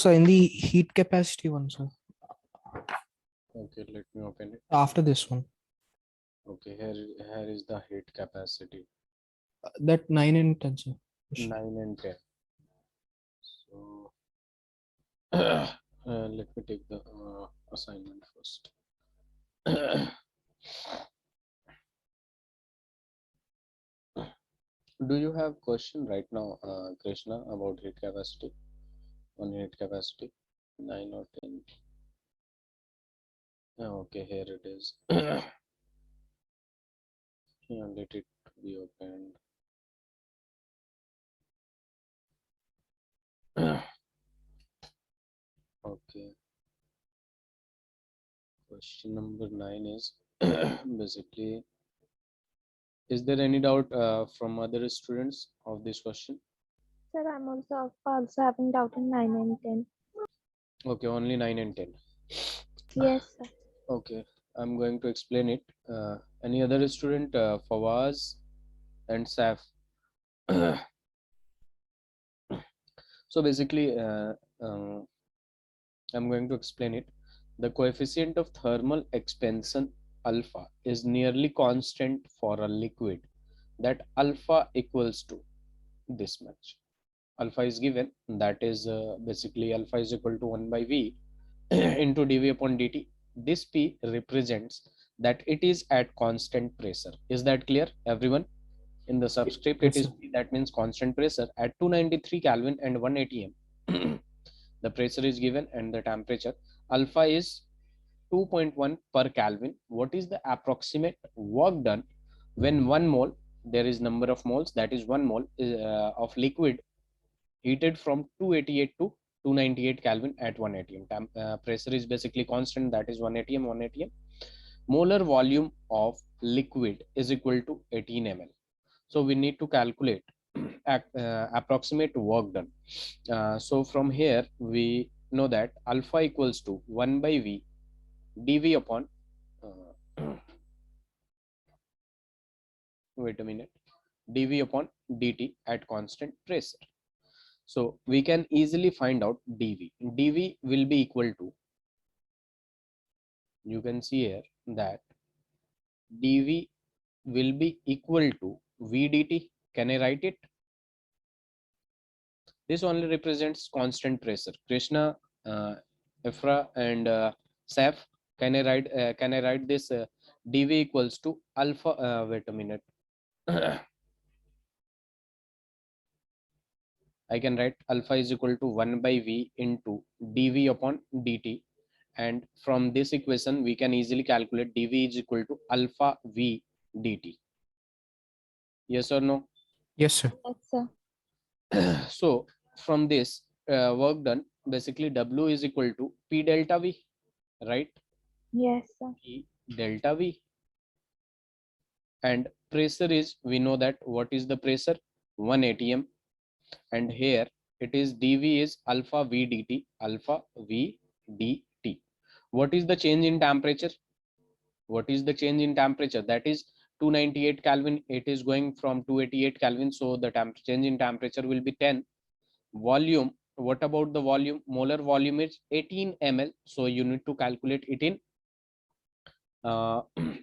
So in the heat capacity one, sir. Okay, let me open it. After this one, Okay, here is the heat capacity. that 9 and 10, sir. 9 and 10. So let me take the assignment first. Do you have question right now, Krishna, about heat capacity? On heat capacity, 9 or 10? Okay, here it is. Yeah, let it be opened. Okay. Question number 9 is basically, is there any doubt from other students of this question? Sir, I'm also having doubt in 9 and 10. Okay, only 9 and 10. Yes, sir. Okay, I'm going to explain it. Any other student, Fawaz and Saf? So basically, I'm going to explain it. The coefficient of thermal expansion alpha is nearly constant for a liquid that alpha equals to this much. Alpha is given, that is basically alpha is equal to 1 by V into dV upon dt. This P represents that it is at constant pressure. Is that clear, everyone? In the subscript, Yes, it is sir. P, that means constant pressure at 293 Kelvin and 1 atm. The pressure is given and the temperature. Alpha is 2.1 per Kelvin. What is the approximate work done when 1 mole, there is number of moles, that is 1 mole of liquid heated from 288 to 298 Kelvin at 1 atm. Pressure is basically constant, that is 1 atm, 1 atm. Molar volume of liquid is equal to 18 ml. So we need to calculate approximate work done. So from here we know that alpha equals to 1 by V dV upon wait a minute, dV upon dt at constant pressure. So we can easily find out dV. dV will be equal to, you can see here that dV will be equal to V dt. Can I write it? This only represents constant pressure. Krishna, Efra, and Saf, can I write this dV equals to alpha? Wait a minute. I can write alpha is equal to 1 by V into dV upon dt. And from this equation, we can easily calculate dV is equal to alpha V dt. Yes or no? Yes, sir. Yes, sir. So from this work done, basically W is equal to P delta V, right? Yes, sir. P delta V. And pressure is, we know that what is the pressure? 1 atm. And here it is dV is alpha V dt, alpha V dt. What is the change in temperature? What is the change in temperature? That is 298 Kelvin. It is going from 288 Kelvin. So the change in temperature will be 10. Volume, what about the volume? Molar volume is 18 ml. So you need to calculate it in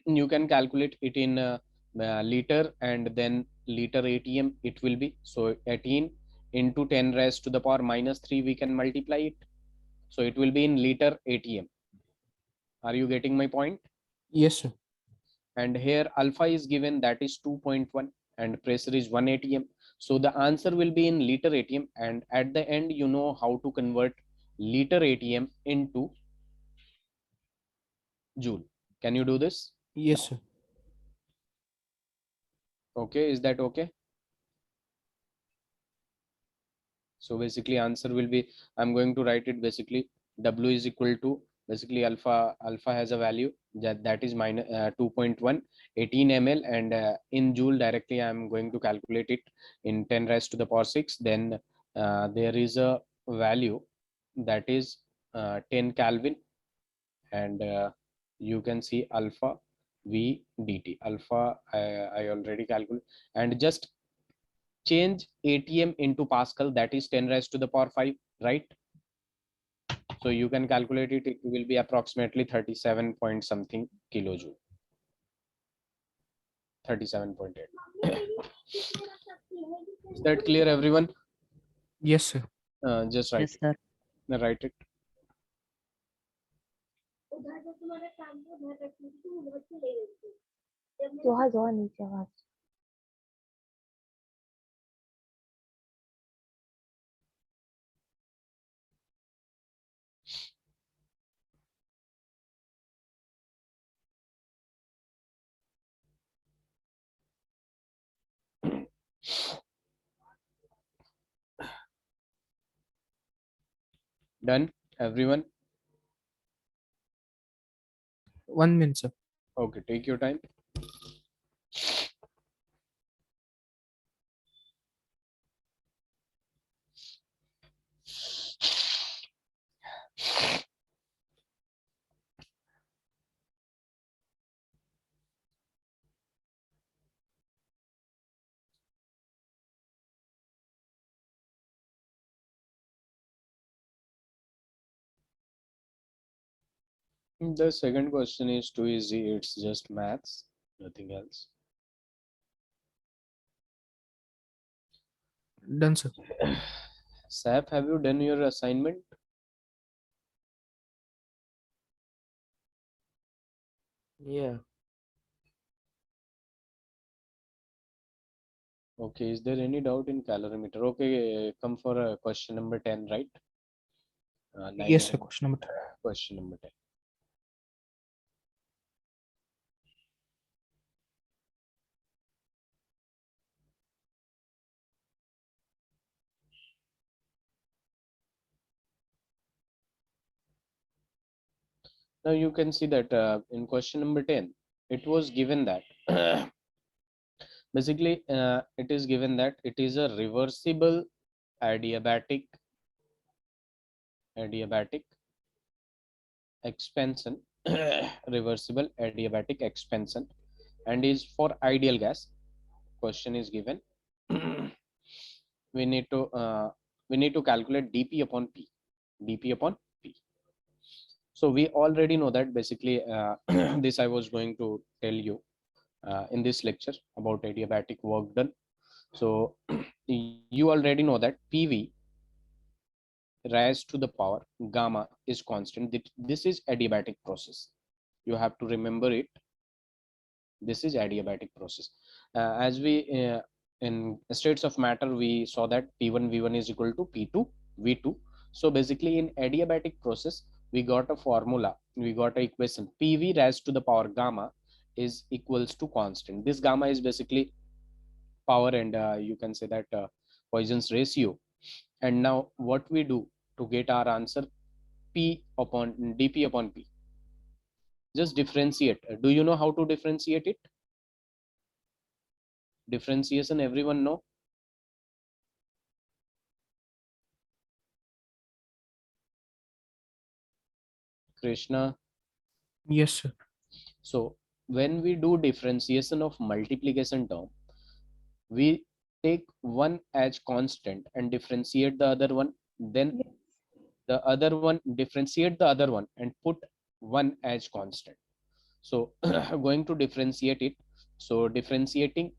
you can calculate it in liter, and then liter atm it will be. So 18 into 10 raised to the power minus 3, we can multiply it. So it will be in liter atm. Are you getting my point? Yes, sir. And here alpha is given, that is 2.1, and pressure is 1 atm. So the answer will be in liter atm, and at the end you know how to convert liter atm into joule. Can you do this? Yes, sir. Okay, is that okay? So basically answer will be, I'm going to write it basically, W is equal to basically alpha has a value that is minus 2.1 18 ml, and in joule directly I'm going to calculate it in 10 raised to the power 6. Then there is a value that is 10 Kelvin, and you can see alpha V dt. Alpha I already calculated, and just change atm into pascal, that is 10 raised to the power 5, right? So you can calculate it. It will be approximately 37 point something kilojoule. 37.8. Is that clear, everyone? Yes, sir. Just write Yes, sir. it. Write it. जोहा जोहा नीचे आवाज Done, everyone? 1 minute, sir. Okay, take your time. The second question is too easy. It's just maths, nothing else. Done, sir. Sap, have you done your assignment? Yeah. Okay, is there any doubt in calorimeter? Okay, come for question number 10, right? 9 Yes, sir. and Question number 10. question number 10. Now you can see that in question number 10, it was given that basically it is given that it is a reversible adiabatic expansion reversible adiabatic expansion, and is for ideal gas. Question is given. we need to calculate dp upon p. So we already know that basically this I was going to tell you in this lecture about adiabatic work done. So you already know that PV raised to the power gamma is constant. This is adiabatic process. You have to remember it. This is adiabatic process. As we in states of matter, we saw that P1 V1 is equal to P2 V2. So basically in adiabatic process, we got a formula, we got an equation. PV raised to the power gamma is equals to constant. This gamma is basically power, and you can say that Poisson's ratio. And now what we do to get our answer, P upon dP upon P. Just differentiate. Do you know how to differentiate it? Differentiation, everyone know? Krishna. Yes, sir. So when we do differentiation of multiplication term, we take one as constant and differentiate the other one, then the other one differentiate the other one and put one as constant. So going to differentiate it. So differentiating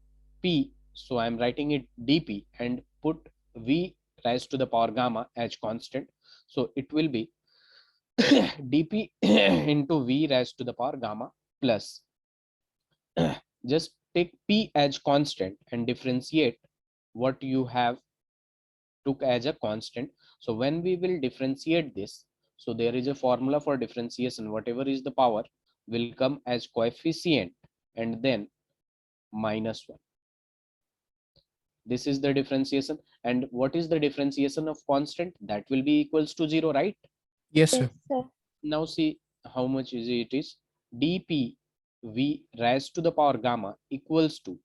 P, so I'm writing it dP and put V raised to the power gamma as constant. So it will be dP into V raised to the power gamma plus just take P as constant and differentiate what you have took as a constant. So when we will differentiate this, so there is a formula for differentiation. Whatever is the power will come as coefficient and then -1. This is the differentiation. And what is the differentiation of constant? That will be equals to 0, right? Yes, sir. sir. Now see how much easy it is. dP V raised to the power gamma equals to,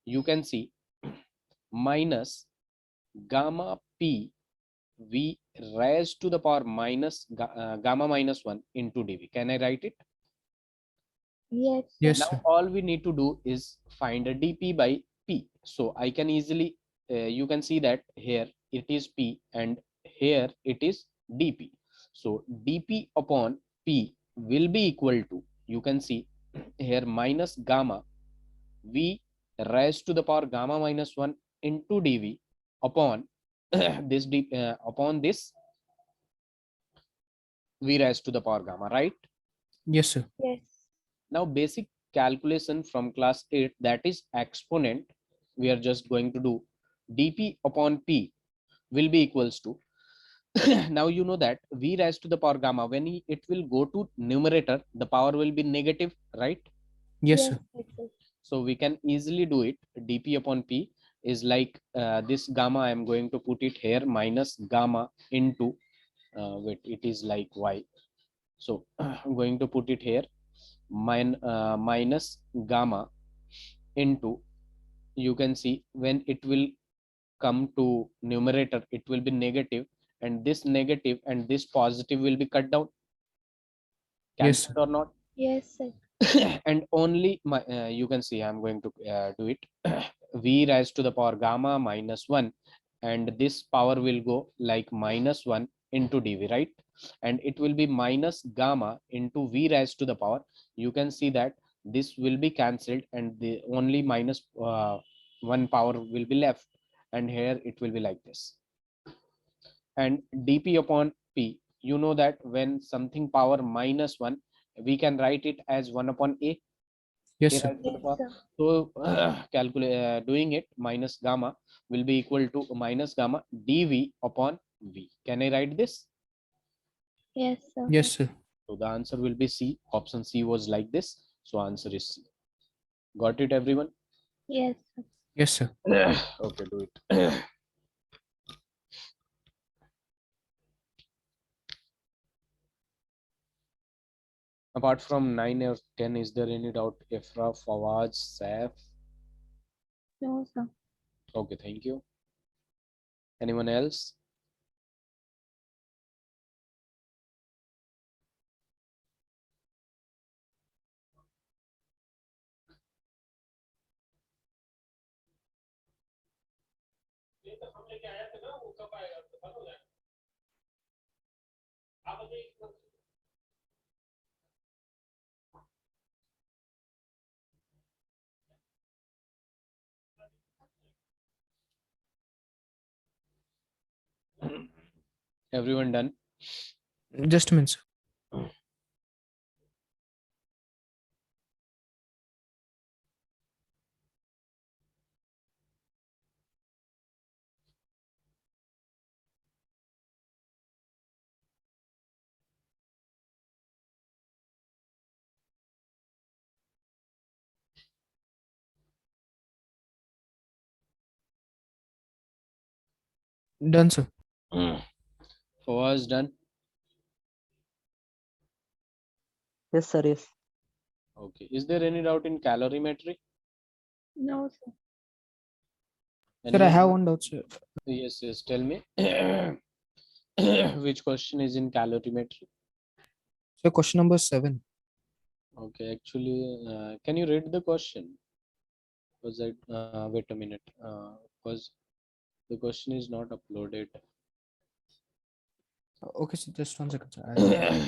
you can see, minus gamma P V raised to the power minus gamma minus 1 into dV. Can I write it? Yes, Yes, Now sir. all we need to do is find a dP by P. So I can easily, you can see that here it is P and here it is dP. So dP upon P will be equal to, you can see here, minus gamma V raised to the power gamma minus 1 into dV upon upon this V raised to the power gamma, right? Yes, sir. Yes. Now basic calculation from class 8, that is exponent, we are just going to do dP upon P will be equals to now you know that V raised to the power gamma, when it will go to numerator, the power will be negative, right? Yes, Yes, sir. exactly. So we can easily do it. Dp upon P is like this gamma, I am going to put it here, minus gamma into wait, it is like y. So I'm going to put it here, minus gamma into, you can see when it will come to numerator, it will be negative, and this negative and this positive will be cut down, Yes, sir. cancelled or not. Yes, sir. And only my you can see I'm going to do it V raised to the power gamma minus 1, and this power will go like minus 1 into dV, right? And it will be minus gamma into V raised to the power, you can see that this will be cancelled, and the only minus 1 power will be left, and here it will be like this. And dP upon P, you know that when something power minus 1, we can write it as 1 upon A, Yes, A sir. raised to the Yes, power. sir. So doing it, minus gamma will be equal to minus gamma dV upon V. Can I write this? Yes, sir. Yes, sir. So the answer will be C. Option C was like this. So answer is C. Got it, everyone? Yes, sir. Yes, sir. Okay, do it. Apart from 9 or 10, is there any doubt? Ifra, Fawaz, Saif? No, sir. Okay, thank you. Anyone else? Everyone done? Just a minute, sir. Done, sir. Fawaz done? Yes, sir. Yes. Okay. Is there any doubt in calorimetry? No, sir. Sir, I Anyone? have one doubt, sir. Yes, yes. Tell me. Which question is in calorimetry? So question number 7. Okay, actually, can you read the question? Was that wait a minute? Because the question is not uploaded. Okay, sir. Just 1 second, sir. I'll...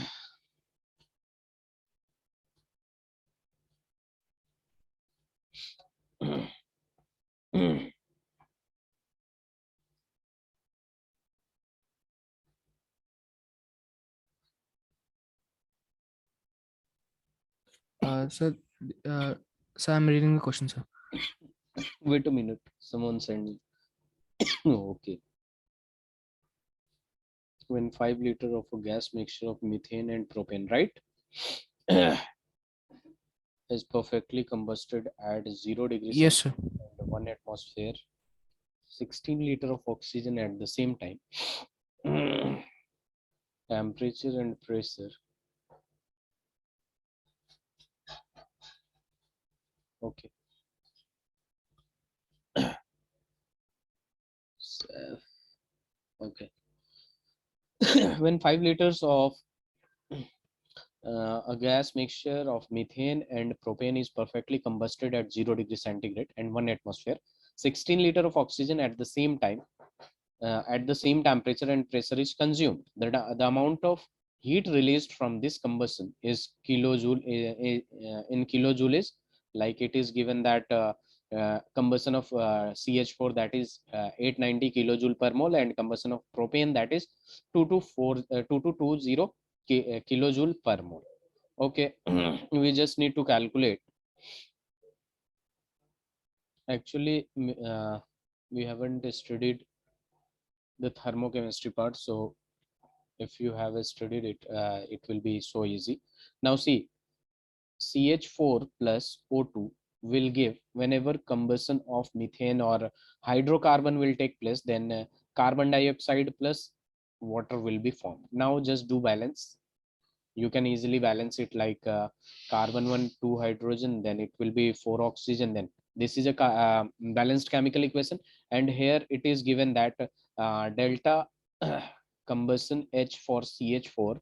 Sir, sir, I'm reading the question, sir. Wait a minute. Someone send me. Okay. When 5 liter of a gas mixture of methane and propane, right, is perfectly combusted at 0 degrees Yes, sir. and 1 atmosphere, 16 liter of oxygen at the same time. Temperature and pressure. Okay. Okay. When 5 liters of a gas mixture of methane and propane is perfectly combusted at 0 degree centigrade and 1 atmosphere, 16 liter of oxygen at the same time, at the same temperature and pressure is consumed, the amount of heat released from this combustion is kilojoule. In kilojoule is like it is given that combustion of CH4, that is 890 kilojoule per mole, and combustion of propane, that is 2220 kilojoule per mole. Okay. We just need to calculate. Actually, we haven't studied the thermochemistry part, so if you have studied it, it will be so easy. Now see, CH4 plus O2 will give, whenever combustion of methane or hydrocarbon will take place, then carbon dioxide plus water will be formed. Now just do balance. You can easily balance it like carbon 1 2 hydrogen, then it will be 4 oxygen. Then this is a balanced chemical equation, and here it is given that delta combustion H for CH4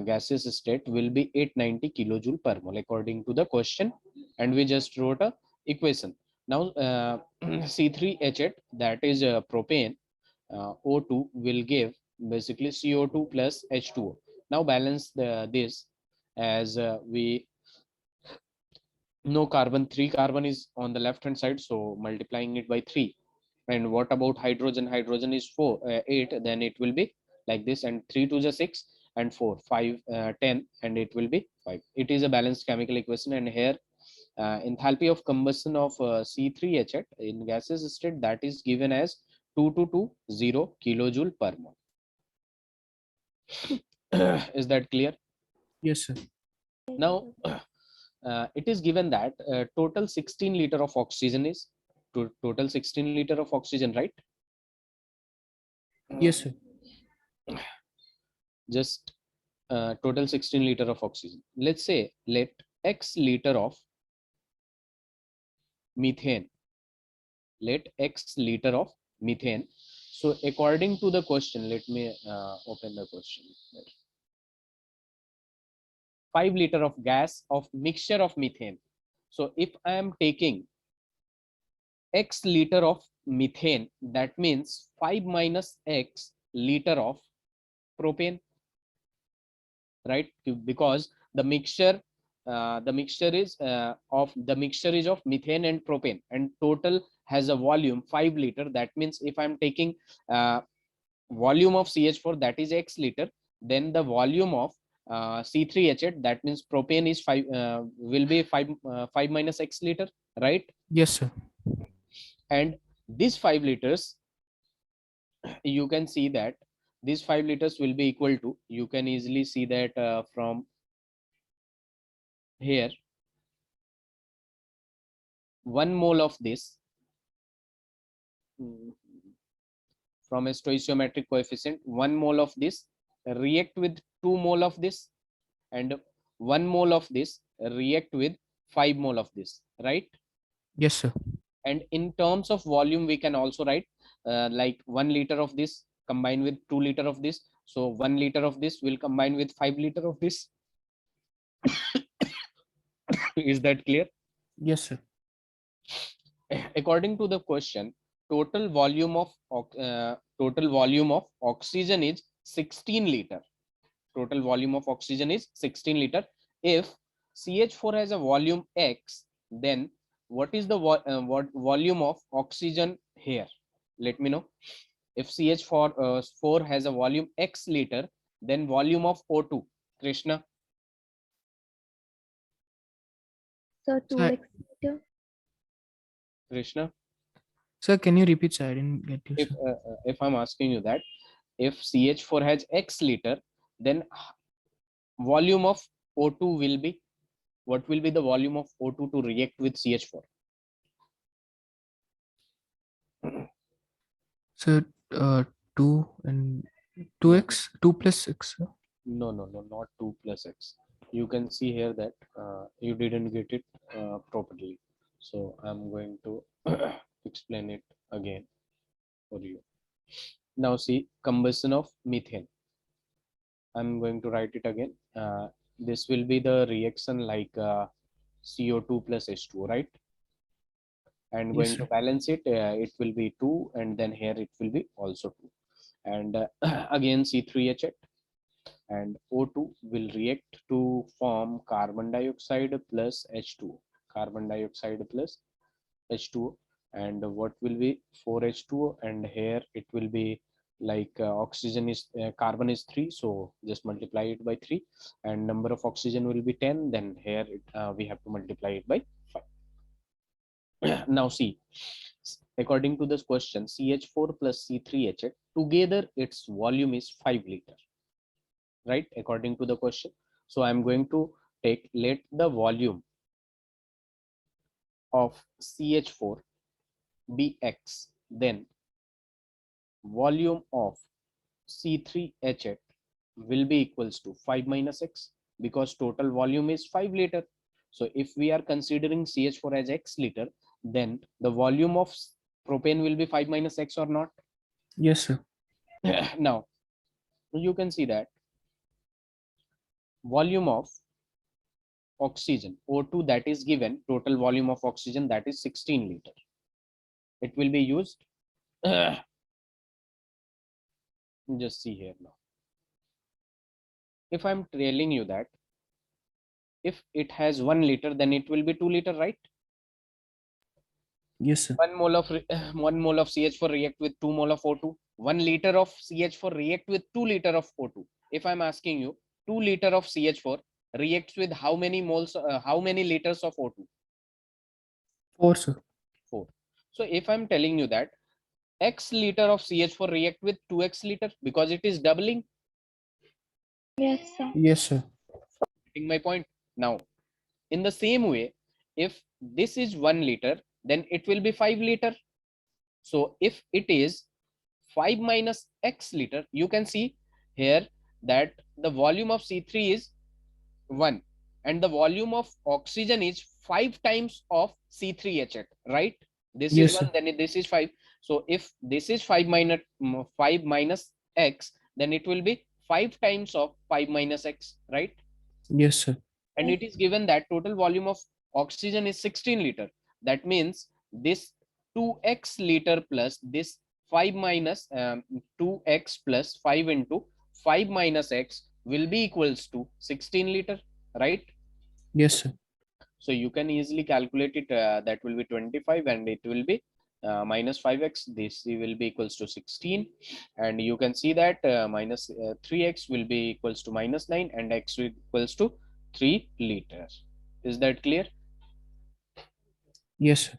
gaseous state will be 890 kilojoule per mole according to the question, and we just wrote a equation. Now C3H8, that is propane, O2 will give basically CO2 plus H2O. Now balance this, as we know carbon, 3 carbon is on the left hand side, so multiplying it by 3. And what about hydrogen? Hydrogen is 8, then it will be like this, and 3 to the 6 and 4 5 10, and it will be 5. It is a balanced chemical equation, and here enthalpy of combustion of C3H8 in gaseous state, that is given as 2220 kilojoule per mole. Is that clear? Yes, sir. Now it is given that total 16 liter of oxygen is total 16 liter of oxygen, right? Yes, sir. Just total 16 liter of oxygen. Let's say let X liter of methane, let X liter of methane. So according to the question, let me open the question. 5 liter of gas of mixture of methane. So if I am taking X liter of methane, that means 5 minus X liter of propane, right? Because the mixture is of methane and propane, and total has a volume 5 liter. That means if I'm taking volume of CH4, that is X liter, then the volume of C3H8, that means propane, is 5 will be 5 minus X liter, right? Yes, sir. And these 5 liters, you can see that these 5 liters will be equal to, you can easily see that from here, 1 mole of this, from a stoichiometric coefficient, 1 mole of this react with 2 mole of this, and 1 mole of this react with 5 mole of this, right? Yes, sir. And in terms of volume, we can also write like 1 liter of this combined with 2 liter of this. So 1 liter of this will combine with 5 liter of this. Is that clear? Yes, sir. According to the question, total volume of oxygen is 16 liter. Total volume of oxygen is 16 liter. If CH4 has a volume X, then what is the volume of oxygen here? Let me know. If CH4 4 has a volume X liter, then volume of O2, Krishna? So 2x liter. Krishna, Sir, can you repeat, sir? I didn't get you, if sir. I'm asking you that if CH4 has X liter, then volume of O2 will be, what will be the volume of O2 to react with CH4? Sir, 2 and 2x, 2 plus 6, sir. No, not 2 plus X. You can see here that you didn't get it properly. So I'm going to explain it again for you. Now see, combustion of methane. I'm going to write it again. This will be the reaction like CO2 plus H2O, right? and Yes, going sir. to balance it, it will be 2, and then here it will be also 2, and again C3H8 and O2 will react to form carbon dioxide plus H2O, carbon dioxide plus H2O, and what will be 4H2O, and here it will be like oxygen is carbon is 3, so just multiply it by 3, and number of oxygen will be 10, then here we have to multiply it by 5. Now see, according to this question, CH4 plus C3H8 together its volume is 5 liter, right? According to the question, so I'm going to take, let the volume of CH4 be X, then volume of C3H8 will be equals to 5 minus X, because total volume is 5 liter. So if we are considering CH4 as X liter, then the volume of propane will be 5 minus X or not? Yes, sir. Now you can see that volume of oxygen O2 that is given, total volume of oxygen, that is 16 liter. It will be used. Just see here now. If I'm telling you that if it has 1 liter, then it will be 2 liter, right? Yes, sir. 1 mole of 1 mole of CH4 react with 2 mole of O2. 1 liter of CH4 react with 2 liter of O2. If I'm asking you, 2 liter of CH4 reacts with how many moles, how many liters of O2? 4, sir. 4. So if I'm telling you that X liter of CH4 react with 2X liter, because it is doubling. Yes, sir. Yes, sir. Getting my point? Now, in the same way, if this is 1 liter, then it will be 5 liter. So if it is 5 minus X liter, you can see here that the volume of C3 is 1 and the volume of oxygen is 5 times of C3H8, right? This is Yes, 1, sir. then this is 5. So if this is 5 minus X, then it will be 5 times of 5 minus X, right? Yes, sir. And it is given that total volume of oxygen is 16 liter. That means this 2x liter plus this 5 minus 2x plus 5 into 5 minus x will be equals to 16 liter, right? Yes, sir. So you can easily calculate it. That will be 25 and it will be minus 5x. This will be equals to 16, and you can see that minus 3x will be equals to minus 9 and x will equals to 3 liters. Is that clear? Yes, sir.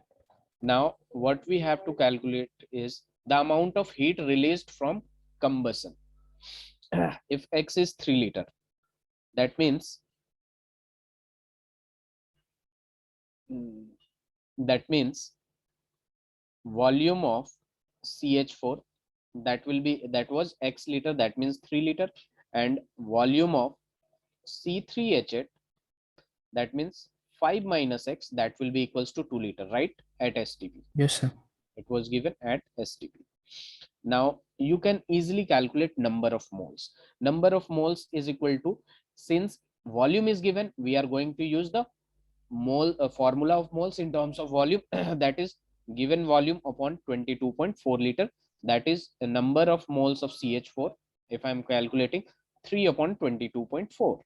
Now what we have to calculate is the amount of heat released from combustion. If x is 3 liter, that means that means volume of CH4 that was x liter, that means 3 liter, and volume of C3H8, that means 5 minus x, that will be equals to 2 liter, right? At STP. Yes, sir. It was given at STP. Now you can easily calculate number of moles. Number of moles is equal to, since volume is given, we are going to use the mole formula of moles in terms of volume. That is given volume upon 22.4 liter, that is the number of moles of CH4. If I'm calculating 3 upon 22.4,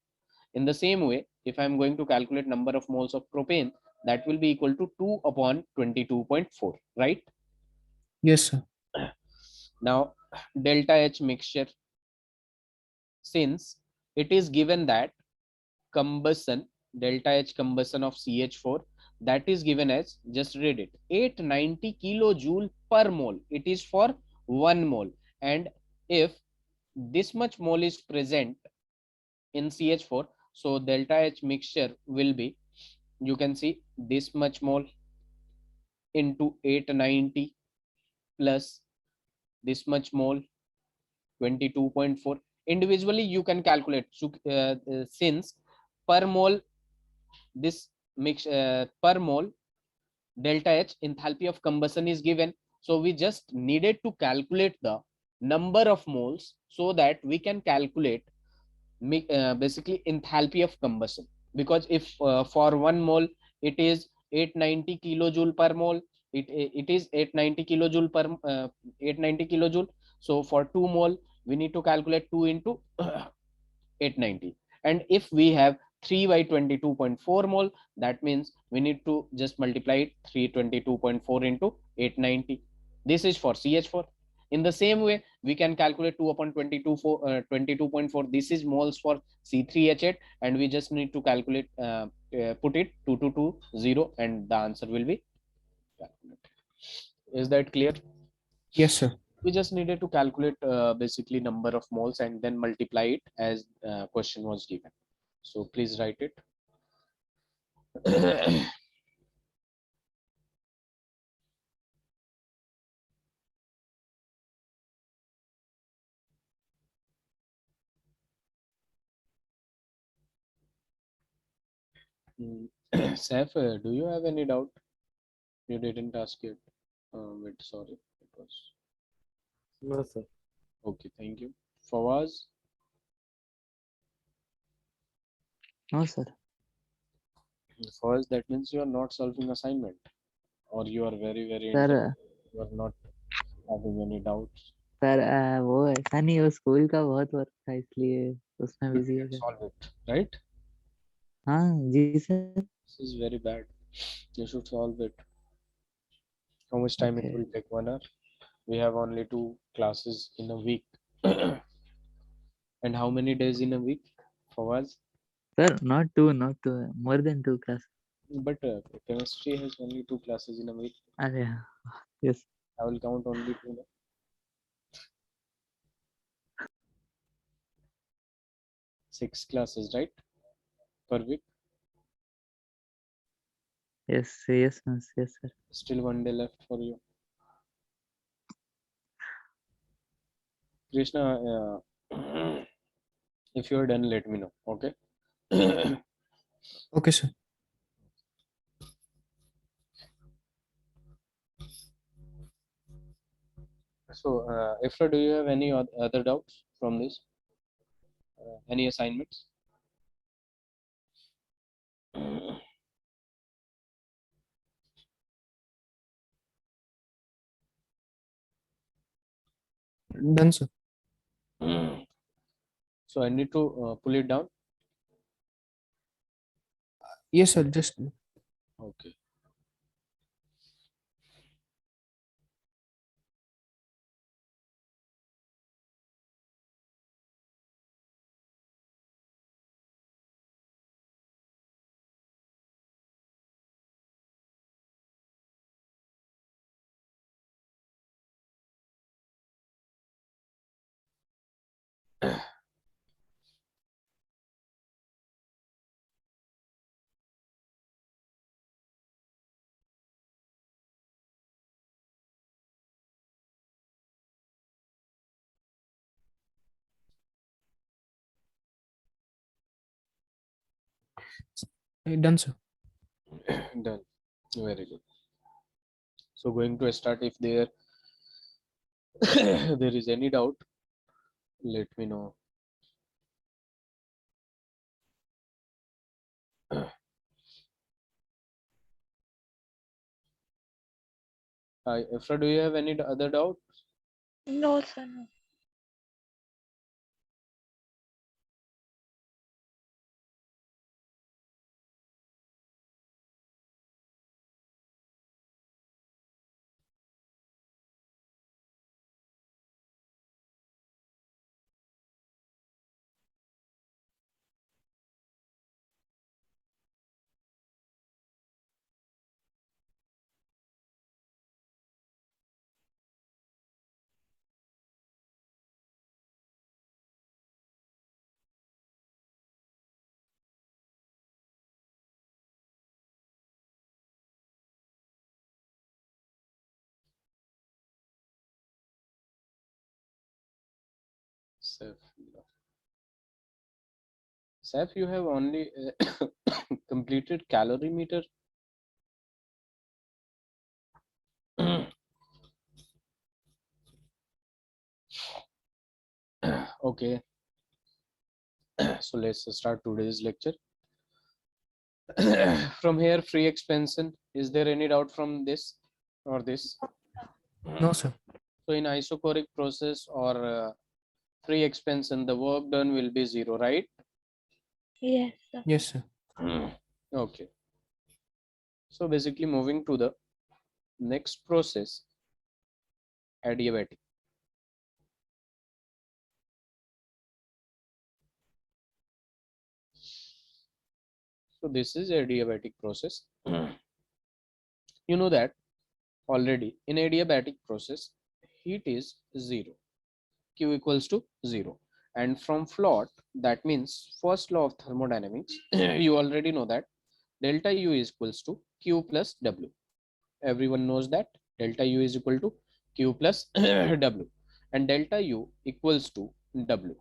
in the same way, if I'm going to calculate number of moles of propane, that will be equal to 2 upon 22.4, right? Yes, sir. Now delta H mixture, since it is given that combustion, delta H combustion of CH4, that is given as, just read it, 890 kilojoule per mole. It is for 1 mole, and if this much mole is present in CH4, so delta H mixture will be, you can see, this much mole into 890 plus this much mole 22.4. Individually you can calculate. So, since per mole, this mix per mole delta H enthalpy of combustion is given, so we just needed to calculate the number of moles so that we can calculate basically enthalpy of combustion. Because if for 1 mole it is 890 kilojoule per mole, it is 890 kilojoule per 890 kilojoule. So for 2 mole we need to calculate 2 into 890, and if we have 3 by 22.4 mole, that means we need to just multiply it 322.4 into 890. This is for CH4. In the same way we can calculate 2 upon 22.4, this is moles for C3H8, and we just need to calculate put it 2220 and the answer will be calculated. Is that clear? Yes, sir. We just needed to calculate basically number of moles and then multiply it as question was given. So please write it. Saif, do you have any doubt? You didn't ask it. Wait, sorry. It was No, sir. okay. Thank you. Fawaz, No, sir. Fawaz, that means you are not solving assignment, or you are very sir you are not having any doubts. Sir वो ऐसा नहीं, वो school का बहुत work था इसलिए उसमें You busy है can sir. solve it, right? हाँ जी sir. This is very bad. You should solve it. How much time it Okay. will take? 1 hour. We have only 2 classes in a week. And how many days in a week, Fawaz? Sir, not two, more than 2 class. But chemistry has only 2 classes in a week. अरे हाँ. Yes. I will count only 2. No? 6 classes, right? Per week. Yes, yes, yes, sir. Still 1 day left for you. Krishna, if you are done, let me know. Okay. Okay, sir. So, Ifra, do you have any other doubts from this? Any assignments? Done, sir. So I need to pull it down. Yes, sir. Just Okay. done, sir. Done. Very good. So going to start. If there there is any doubt, let me know. Ifra, do you have any other doubt? No, sir. No. Saif, Saif, you have only completed calorimeter. Okay. So let's start today's lecture. From here, free expansion. Is there any doubt from this? or this? No, sir. So in isochoric process or free expansion, the work done will be 0, right? Yes, sir. Yes, sir. Okay. So basically moving to the next process, adiabatic. So this is adiabatic process. You know that already in adiabatic process, heat is 0, Q equals to 0. And from float, that means first law of thermodynamics, you already know that delta U is equals to Q plus W. Everyone knows that delta U is equal to Q plus W, and delta U equals to W,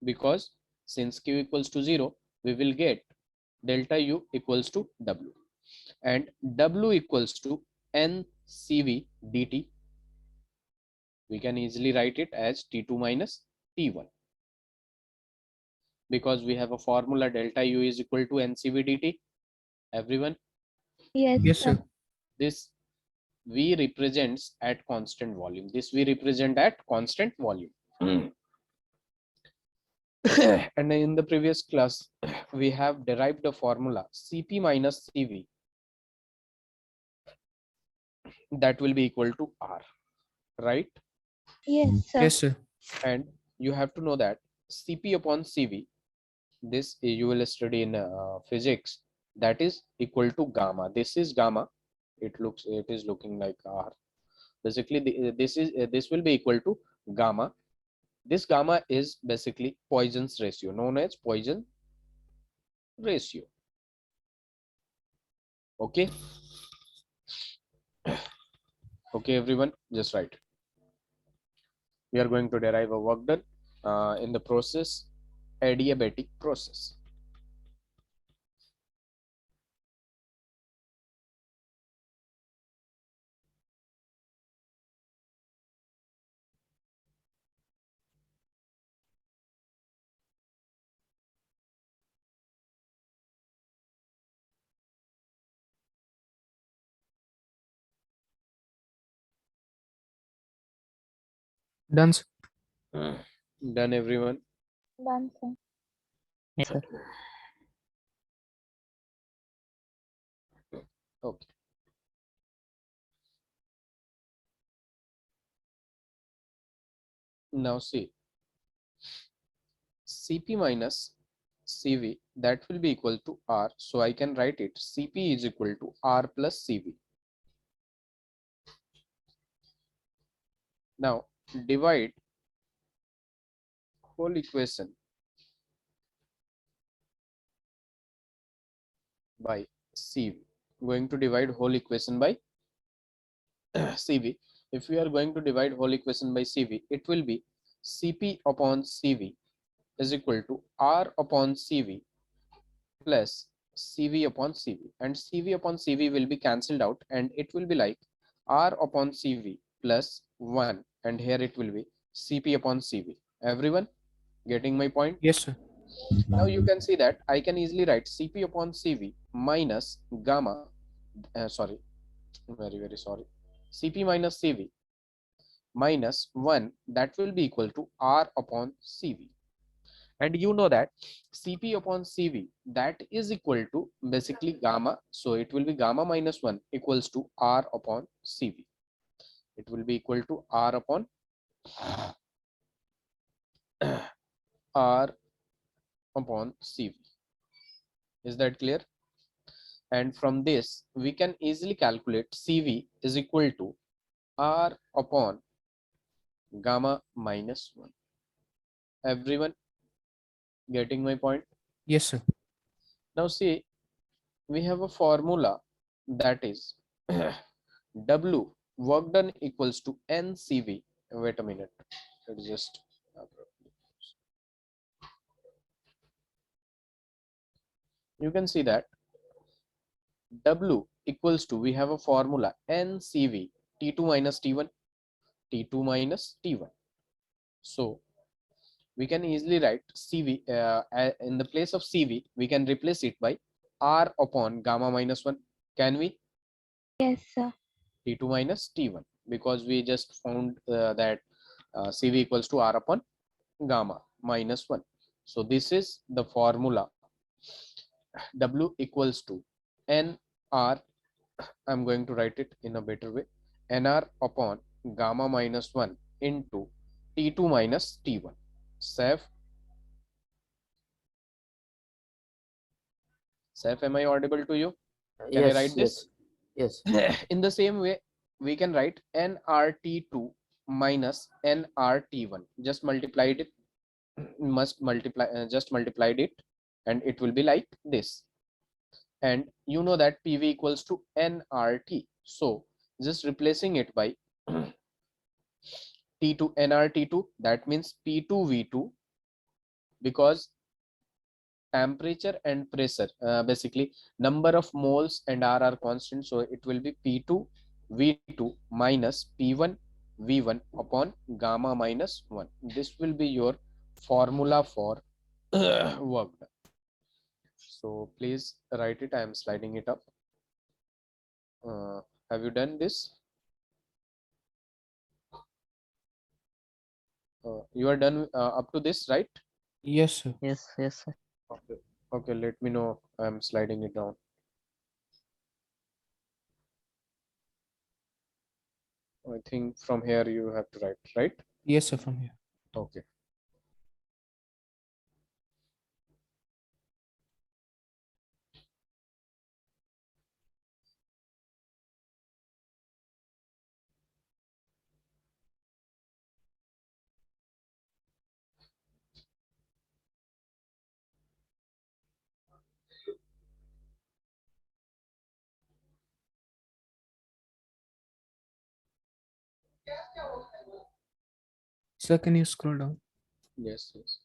because since Q equals to 0, we will get delta U equals to W, and W equals to NCV dt. We can easily write it as T2 minus T1, because we have a formula delta U is equal to NCV dt. Everyone, Yes, Yes, sir. sir. this V represents at constant volume. This V represent at constant volume. And in the previous class, we have derived the formula Cp minus Cv, that will be equal to R, right? Yes, sir. Yes, sir. And you have to know that Cp upon Cv, this you will study in physics, that is equal to gamma. This is gamma. It is looking like R. Basically, this will be equal to gamma. This gamma is basically Poisson's ratio, known as Poisson ratio. Okay. Okay, everyone, just write. We are going to derive a work done in the process adiabatic process. Done, sir. Done, everyone. Done, sir. Yes, sir. Okay. Now see, Cp minus Cv, that will be equal to R. So I can write it Cp is equal to R plus Cv. Now divide whole equation by Cv. Going to divide whole equation by Cv. If we are going to divide whole equation by Cv, it will be Cp upon Cv is equal to R upon Cv plus Cv upon Cv, and Cv upon Cv will be cancelled out, and it will be like R upon Cv plus 1, and here it will be Cp upon Cv. Everyone getting my point? Yes, sir. Now you can see that I can easily write Cp upon Cv minus gamma, sorry, very sorry, Cp minus Cv minus 1, that will be equal to R upon Cv. And you know that Cp upon Cv, that is equal to basically gamma. So it will be gamma minus 1 equals to R upon Cv. It will be equal to R upon R upon Cv. Is that clear? And from this, we can easily calculate Cv is equal to R upon gamma minus 1. Everyone getting my point? Yes, sir. Now see, we have a formula that is W work done equals to NCV. Wait a minute. Let's just you can see that W equals to, we have a formula NCV, T2 minus T1, T2 minus T1. So we can easily write CV in the place of CV, we can replace it by R upon gamma minus 1. Can we? Yes, sir. T2 minus T1, because we just found that CV equals to R upon gamma minus 1. So this is the formula. W equals to NR, I'm going to write it in a better way, NR upon gamma minus 1 into T2 minus T1. Saf, am I audible to you? Can I write this? Yes. In the same way, we can write nRT2 minus nRT1. Just multiplied it, just multiplied it, and it will be like this. And you know that PV equals to nRT. So just replacing it by T2 nRT2, that means P2V2, because temperature and pressure, basically number of moles and R are constant, so it will be P2 V2 minus P1 V1 upon gamma minus 1. This will be your formula for work done. So please write it. I am sliding it up. Have you done this? You are done up to this, right? Yes, sir. Yes, sir. Okay. Okay, let me know. I am sliding it down. I think from here you have to write, right? Yes, sir, from here. Okay. Sir, can you scroll down? Yes, yes.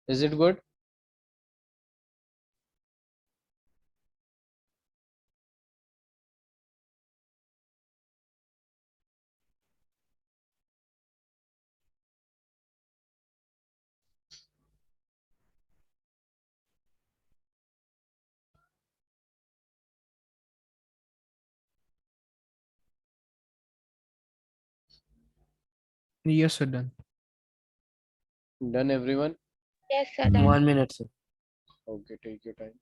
Is it good? Yes, sir, done. Done, everyone? Yes, sir. Done. 1 minute, sir. Okay, take your time.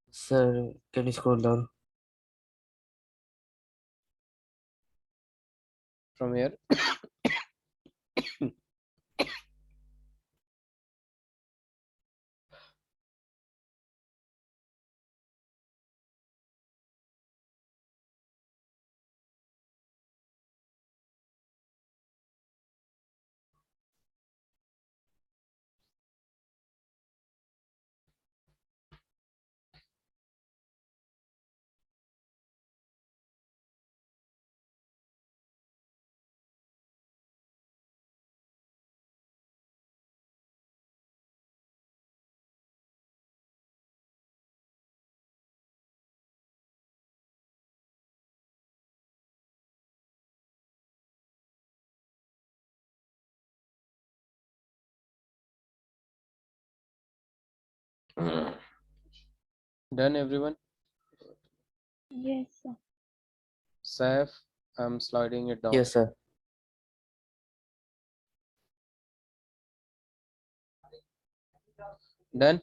Sir, can you scroll down? From here. Done, everyone? Yes, sir. Saif, I'm sliding it down. Yes, sir. Done?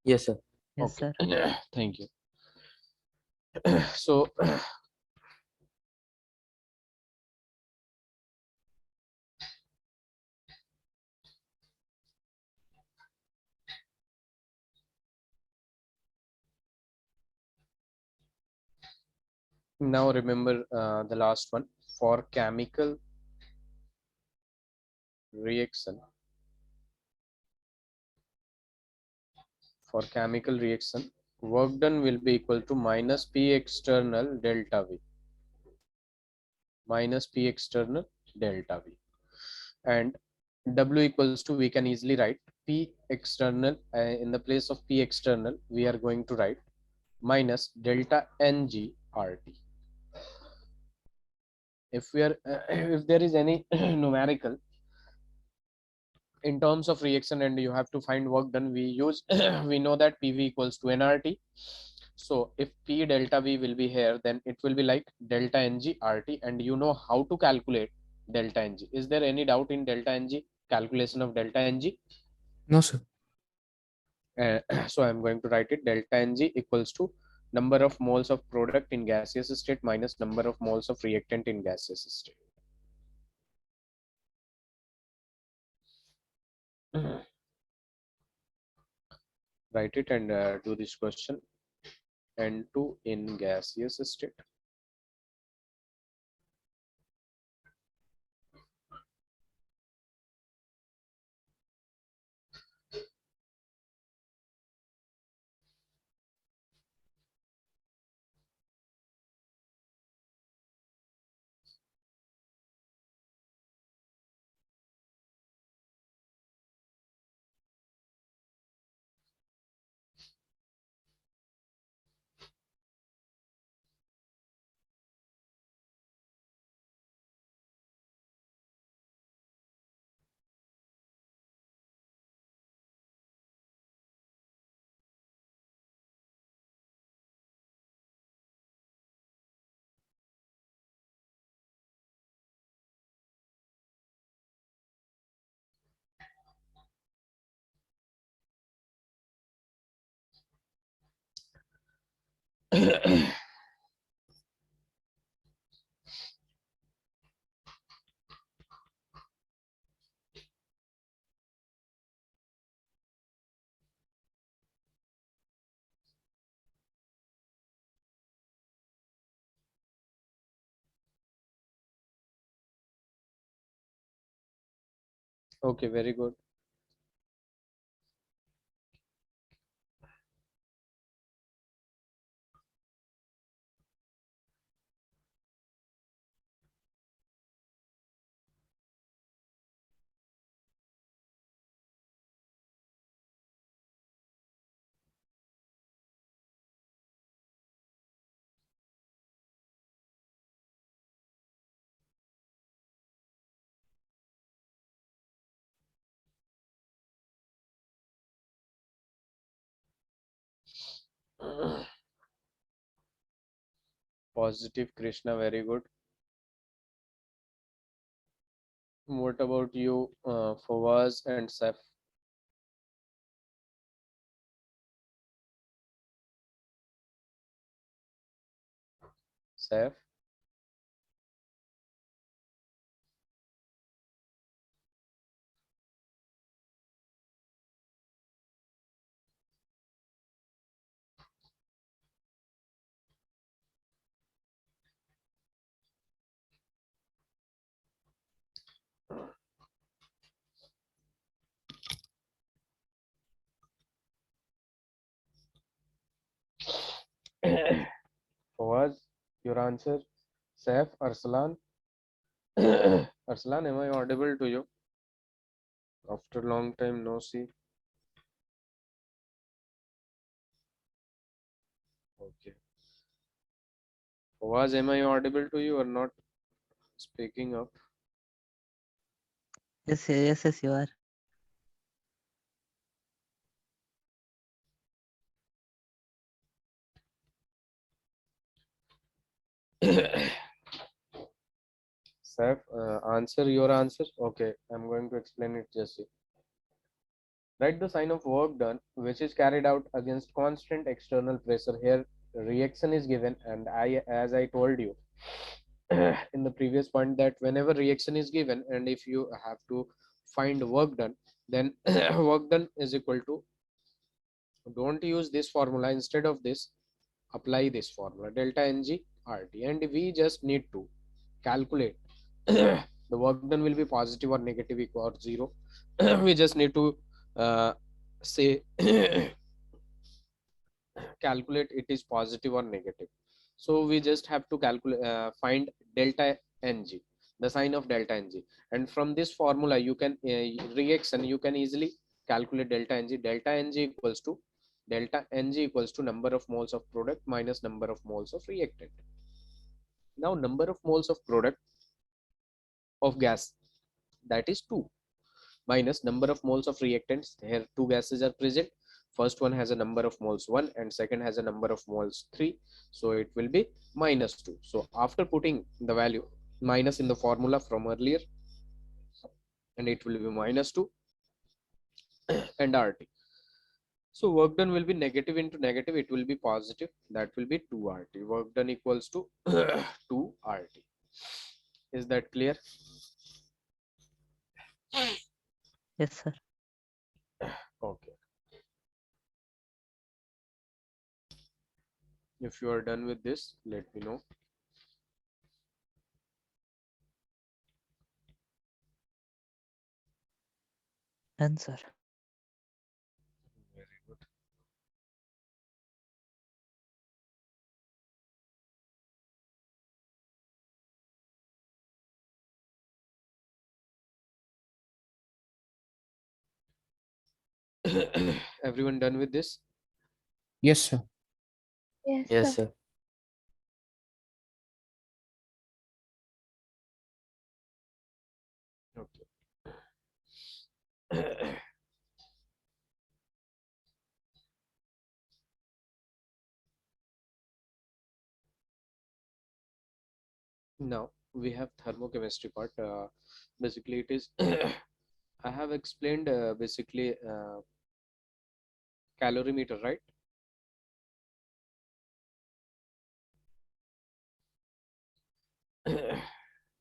Yes, sir. Yes, Okay. sir. Thank you. So now remember the last one. For chemical reaction, work done will be equal to minus P external delta V. minus P external delta V, and W equals to, we can easily write P external, in the place of P external we are going to write minus delta Ng RT. If we are if there is any numerical in terms of reaction and you have to find work done, we use we know that PV equals to nRT. So if P delta V will be here, then it will be like delta Ng RT, and you know how to calculate delta Ng. Is there any doubt in delta Ng, calculation of delta Ng? No, sir. So I'm going to write it, delta Ng equals to number of moles of product in gaseous state minus number of moles of reactant in gaseous state. Write it and do this question. N2 in gaseous state. Okay, very good. Positive, Krishna, very good. What about you, Fawaz and Saf? Saf? Fawaz, your answer? Saf, Arslan? Arslan, am I audible to you? After long time no see. Okay. Fawaz, am I audible to you or not speaking up? Yes, yes, yes, you are. Saf, answer your answer. Okay, I'm going to explain it, Jesse. Write the sign of work done which is carried out against constant external pressure. Here reaction is given, and as I told you in the previous point, that whenever reaction is given and if you have to find work done, then work done is equal to, don't use this formula, instead of this apply this formula, delta Ng RT, and we just need to calculate the work done will be positive or negative equal or zero. We just need to say calculate it is positive or negative. So we just have to calculate, find delta Ng, the sign of delta Ng. And from this formula, you can reaction, you can easily calculate delta Ng. Delta Ng equals to number of moles of product minus number of moles of reactant. Now, number of moles of product of gas, that is 2, minus number of moles of reactants. Here two gases are present. First one has a number of moles 1 and second has a number of moles 3. So it will be minus 2. So after putting the value minus in the formula from earlier, and it will be minus 2 and RT. So work done will be negative into negative, it will be positive, that will be 2 RT. Work done equals to 2 RT. Is that clear? Yes, sir. Okay. If you are done with this, let me know. Done, sir. Very good. Everyone done with this? Yes, sir. Yes, Yes, sir. sir. Okay. Now we have thermochemistry part. Basically, it is I have explained basically calorimeter, right?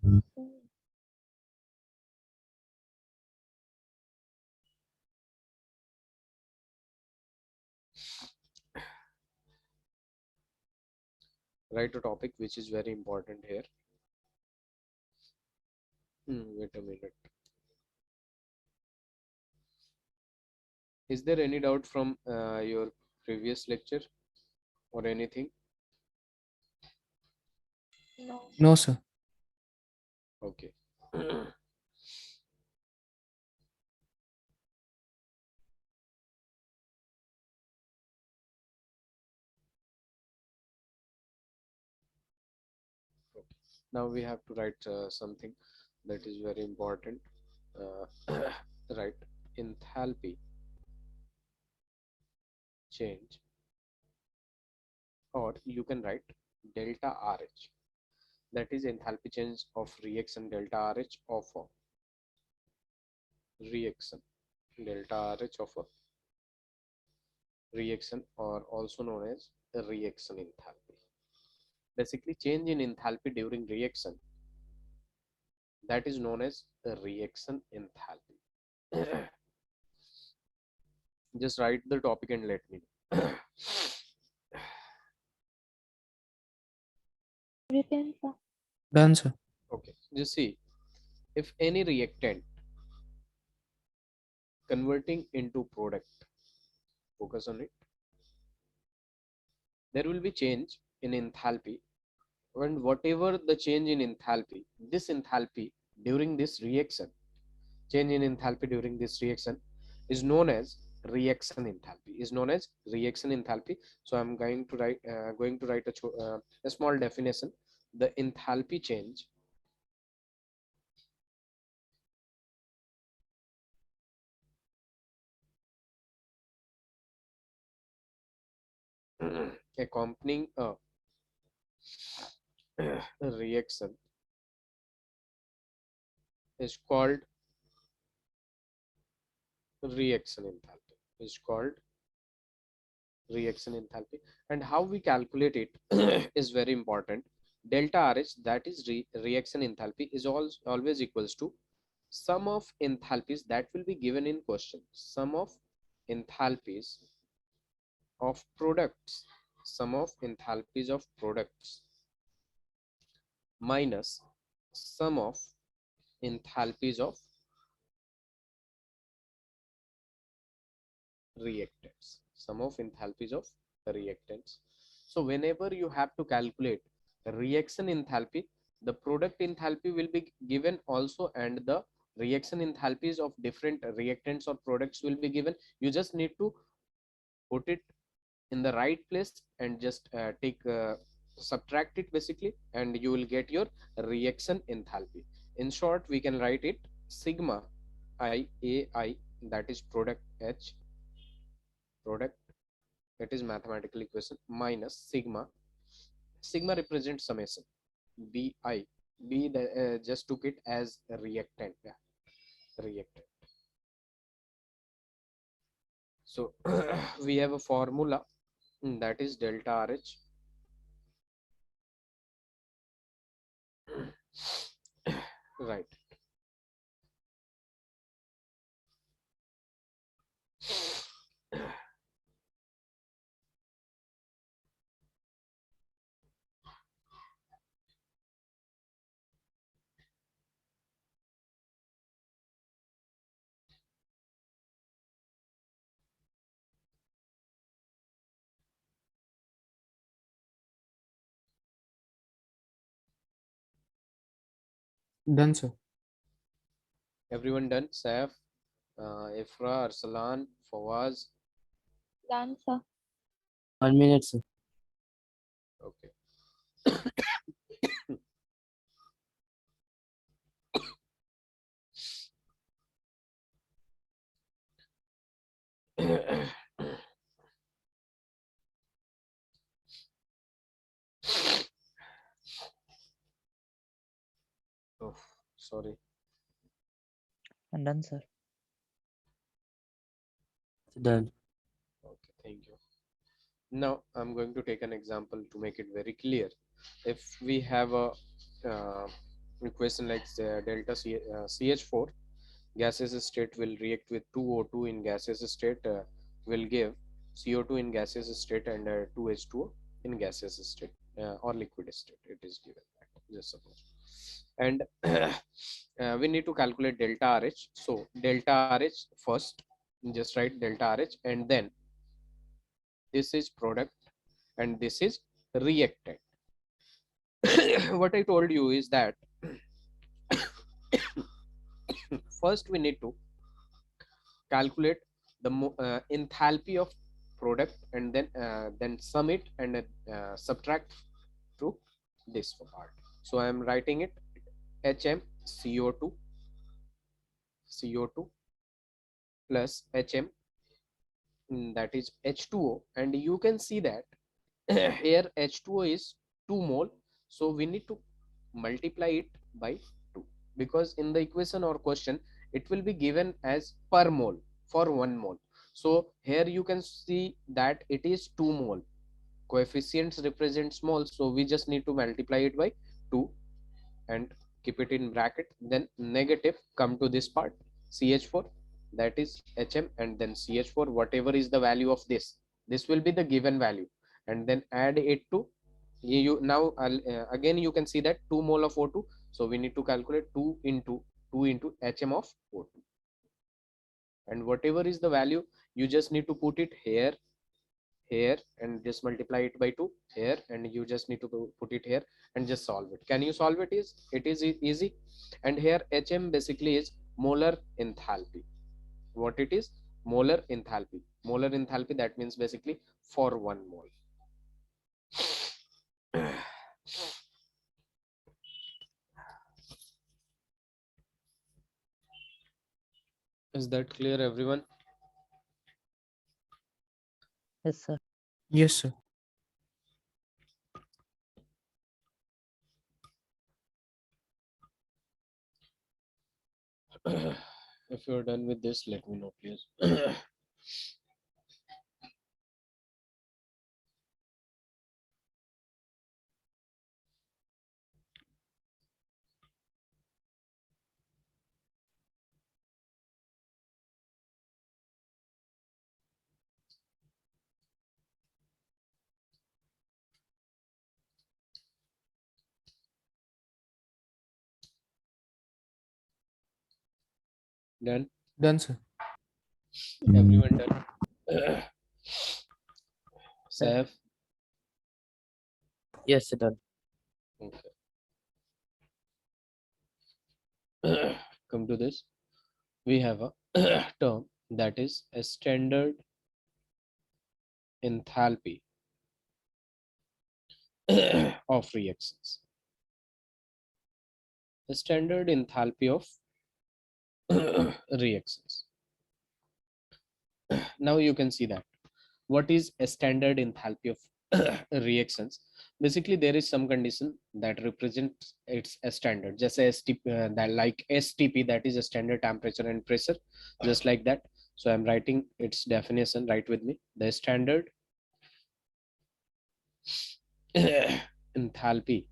Mm. Write a topic which is very important here. Wait a minute. Is there any doubt from your previous lecture or anything? No. No, sir. Okay. Okay. Now we have to write something that is very important. Right. Enthalpy change, or you can write delta RH. That is enthalpy change of reaction delta RH of a reaction delta RH of a reaction, or also known as a reaction enthalpy. Basically, change in enthalpy during reaction, that is known as a reaction enthalpy. Just write the topic and let me know. Written, sir. Done, sir. Okay, just see, if any reactant converting into product, focus on it, there will be change in enthalpy, and whatever the change in enthalpy, this enthalpy during this reaction, change in enthalpy during this reaction is known as reaction enthalpy, is known as reaction enthalpy. So I'm going to write a small definition. The enthalpy change accompanying a reaction is called reaction enthalpy, is called reaction enthalpy. And how we calculate it is very important. Delta RH, that is reaction enthalpy, is always equals to sum of enthalpies that will be given in question, sum of enthalpies of products, sum of enthalpies of products minus sum of enthalpies of reactants, sum of enthalpies of reactants. So whenever you have to calculate reaction enthalpy, The product enthalpy will be given also, and the reaction enthalpies of different reactants or products will be given. You just need to put it in the right place and just subtract it basically, and you will get your reaction enthalpy. In short, we can write it sigma I, that is product H, product, that is mathematical equation, minus sigma represents summation bi, b the, just took it as a reactant, yeah, reactant. So we have a formula, that is delta RH. Right. Done, sir. Everyone done? Saif, Ifra, Arsalan, Fawaz. Done, sir. 1 minute, sir. Okay. Oh, sorry. I'm done, sir. Done. Okay, thank you. Now I'm going to take an example to make it very clear. If we have a equation like delta CH4, gaseous state will react with 2O2 in gaseous state, will give CO2 in gaseous state and 2H2O in gaseous state, or liquid state. It is given that, just suppose. And we need to calculate delta RH. So delta RH first, just write delta RH, and then this is product and this is reactant. What I told you is that first we need to calculate the enthalpy of product, and then sum it and subtract to this part. So I am writing it HM CO2 plus HM, that is H2O, and you can see that here H2O is 2 mole, so we need to multiply it by 2, because in the equation or question it will be given as per mole for 1 mole. So here you can see that it is 2 mole, coefficients represent small, so we just need to multiply it by 2 and keep it in bracket. Then negative, come to this part, CH4, that is HM, and then CH4, whatever is the value of this will be the given value, and then add it to you. Now again you can see that 2 mole of O2, so we need to calculate 2 into HM of O2, and whatever is the value, you just need to put it here and just multiply it by 2 here, and you just need to put it here and just solve it. Can you solve it? It is easy. And here HM basically is molar enthalpy. What it is? Molar enthalpy. Molar enthalpy, that means basically for 1 mole. Is that clear, everyone? Yes, sir. Yes, sir. If you're done with this, let me know, please. Done? Done, sir. Everyone done? Saif? Yes, sir. Done. Okay. come to this, we have a term that is a standard enthalpy of reactions. The standard enthalpy of reactions. Now you can see that what is a standard enthalpy of reactions. Basically there is some condition that represents it's a standard, just as that like STP, that is a standard temperature and pressure, just like that. So I'm writing its definition, write with me. The standard enthalpy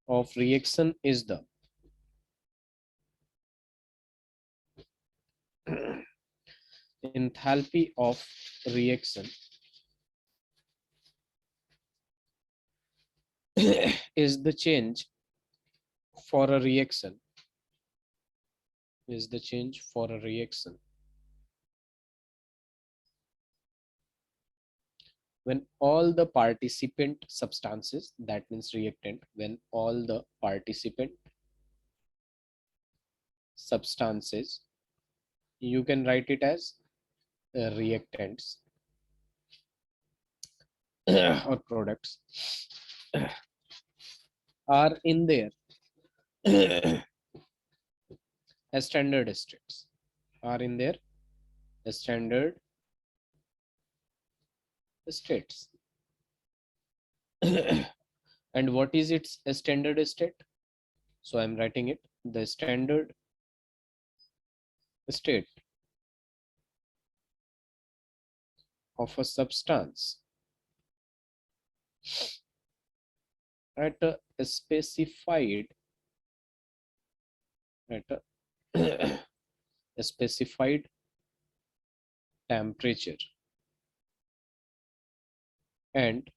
of reaction is the enthalpy of reaction is the change for a reaction, is the change for a reaction when all the participant substances, that means reactant, when all the participant substances, you can write it as reactants or products, are in their standard states, are in their standard states. And what is its standard state? So I'm writing it, the standard state of a substance at a specified, at a specified temperature and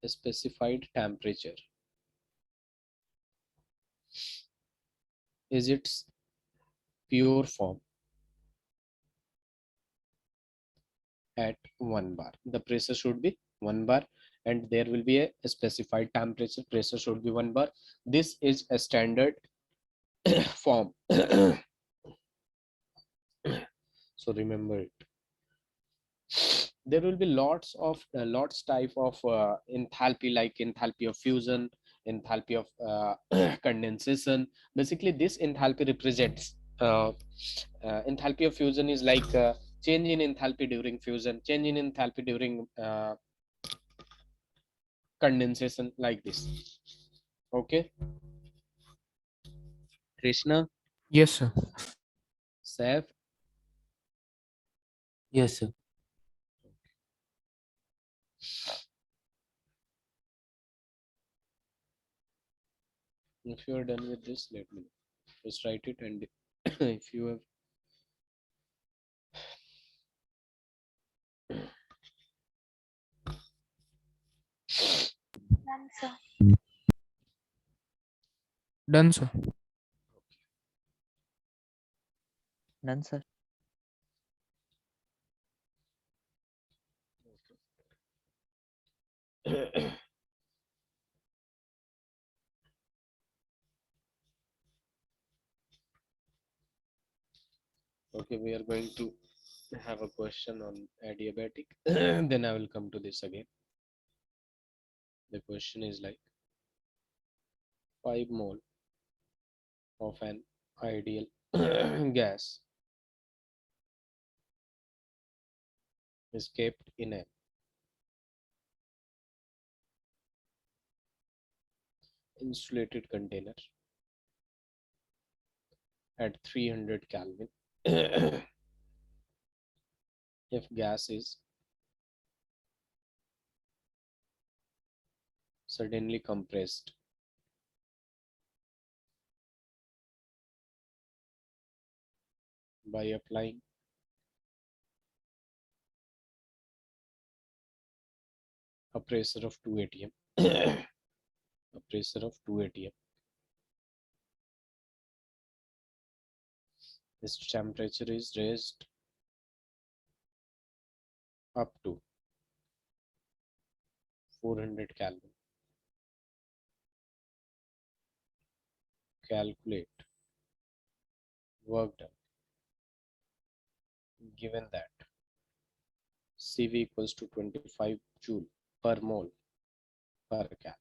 a specified temperature is its pure form at 1 bar. The pressure should be 1 bar and there will be a specified temperature, pressure should be 1 bar. This is a standard form. So remember it. There will be lots type of enthalpy, like enthalpy of fusion, enthalpy of condensation. Basically this enthalpy represents enthalpy of fusion is like change in enthalpy during fusion, change in enthalpy during condensation, like this. Okay, Krishna, Yes, sir. Saif, Yes, sir. if you are done with this, let me know. Just write it, and if you have Done, sir. Done, sir. Done, sir. okay, we are going to have a question on adiabatic. Then I will come to this again. The question is like 5 mole of an ideal gas is kept in an insulated container at 300 Kelvin. If gas is suddenly compressed by applying a pressure of 2 atm, a pressure of 2 atm, its temperature is raised up to 400 Kelvin. Calculate work done. Given that CV equals to 25 joule per mole per Kelvin.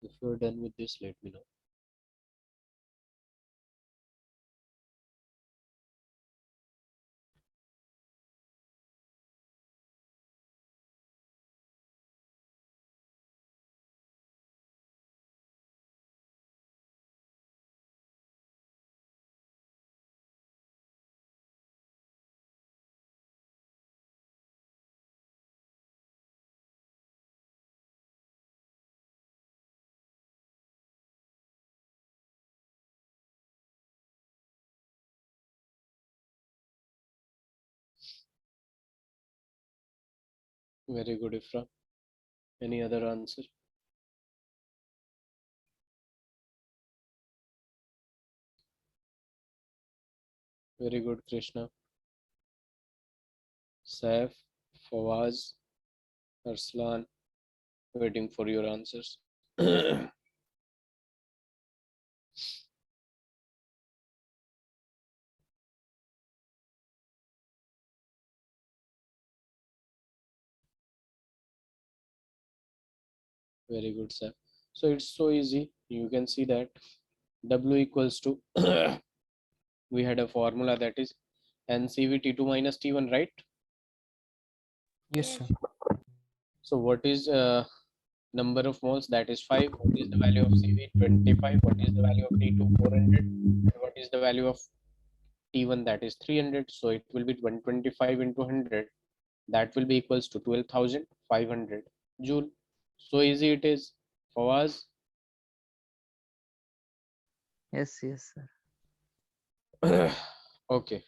If you're done with this, let me know. Very good, Ifra. Any other answer? Very good, Krishna. Saif, Fawaz, Arslan, waiting for your answers. Very good, sir. So it's so easy. You can see that W equals to we had a formula that is NCV T2 minus T1, right? Yes, sir. So what is number of moles? That is 5. What is the value of CV? 25. What is the value of T2? 400. And what is the value of T1? That is 300. So it will be 125 into 100. That will be equals to 12,500 joule. So easy it is. Fawaz. Yes, yes, sir. Okay.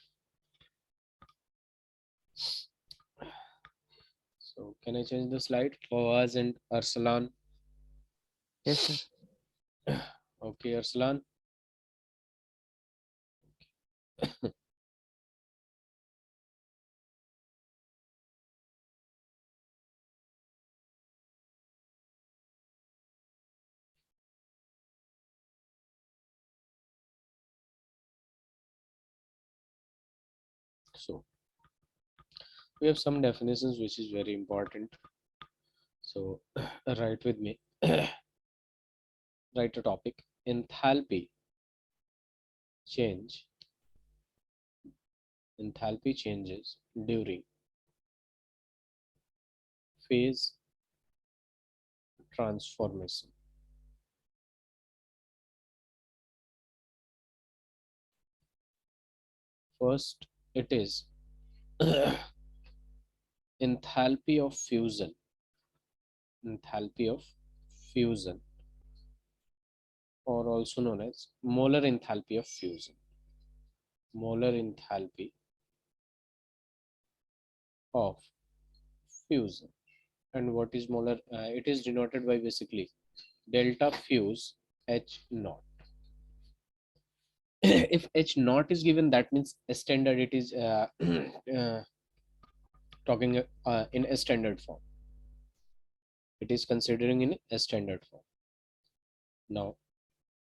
So can I change the slide? Fawaz and Arslan. Yes, sir. Okay, Arslan. So we have some definitions which is very important. So write with me. Write a topic. Enthalpy change. Enthalpy changes during phase transformation. First, it is enthalpy of fusion. Enthalpy of fusion, or also known as molar enthalpy of fusion. Molar enthalpy of fusion. And what is molar? It is denoted by basically delta fuse H naught. If H naught is given, that means a standard, it is talking in a standard form. It is considering in a standard form. Now,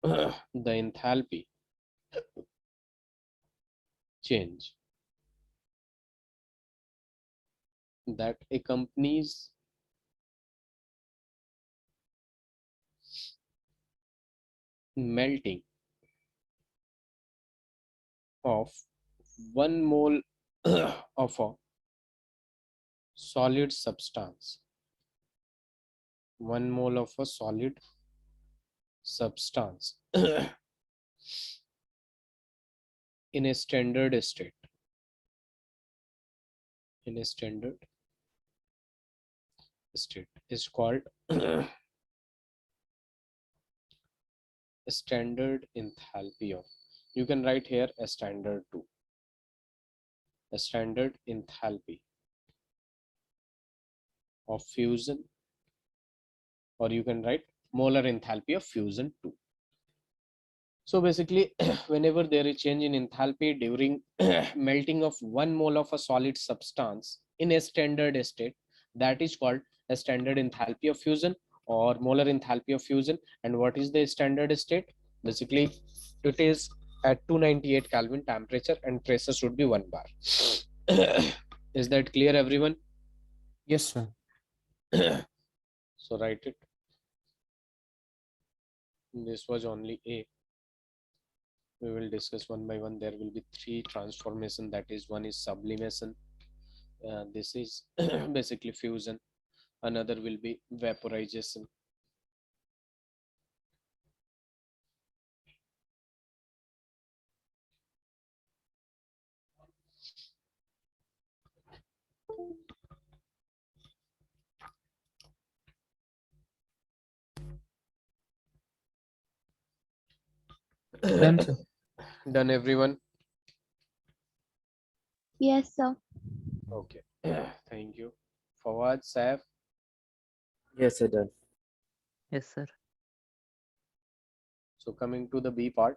the enthalpy change that accompanies melting of 1 mole of a solid substance, 1 mole of a solid substance in a standard state, in a standard state is called standard enthalpy of, you can write here a standard 2, a standard enthalpy of fusion, or you can write molar enthalpy of fusion 2. So basically, whenever there is change in enthalpy during melting of 1 mole of a solid substance in a standard state, that is called a standard enthalpy of fusion or molar enthalpy of fusion. And what is the standard state? Basically, it is at 298 Kelvin temperature and pressure should be 1 bar. Is that clear, everyone? Yes, sir. So write it. This was only A. We will discuss one by one. There will be 3 transformation, that is, one is sublimation, this is basically fusion, another will be vaporization. Done, sir. Done, everyone? Yes, sir. Okay. Thank you. Fawad, Saif. Yes, sir. Done. Yes, sir. So coming to the B part.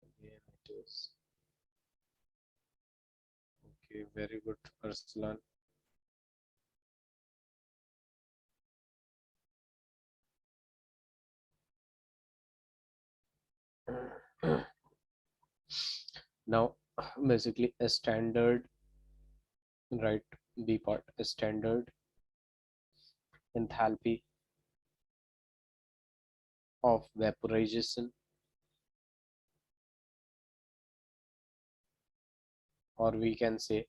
Again it is. Okay, very good, Arslan. Now, basically a standard, right? B part, a standard enthalpy of vaporization, or we can say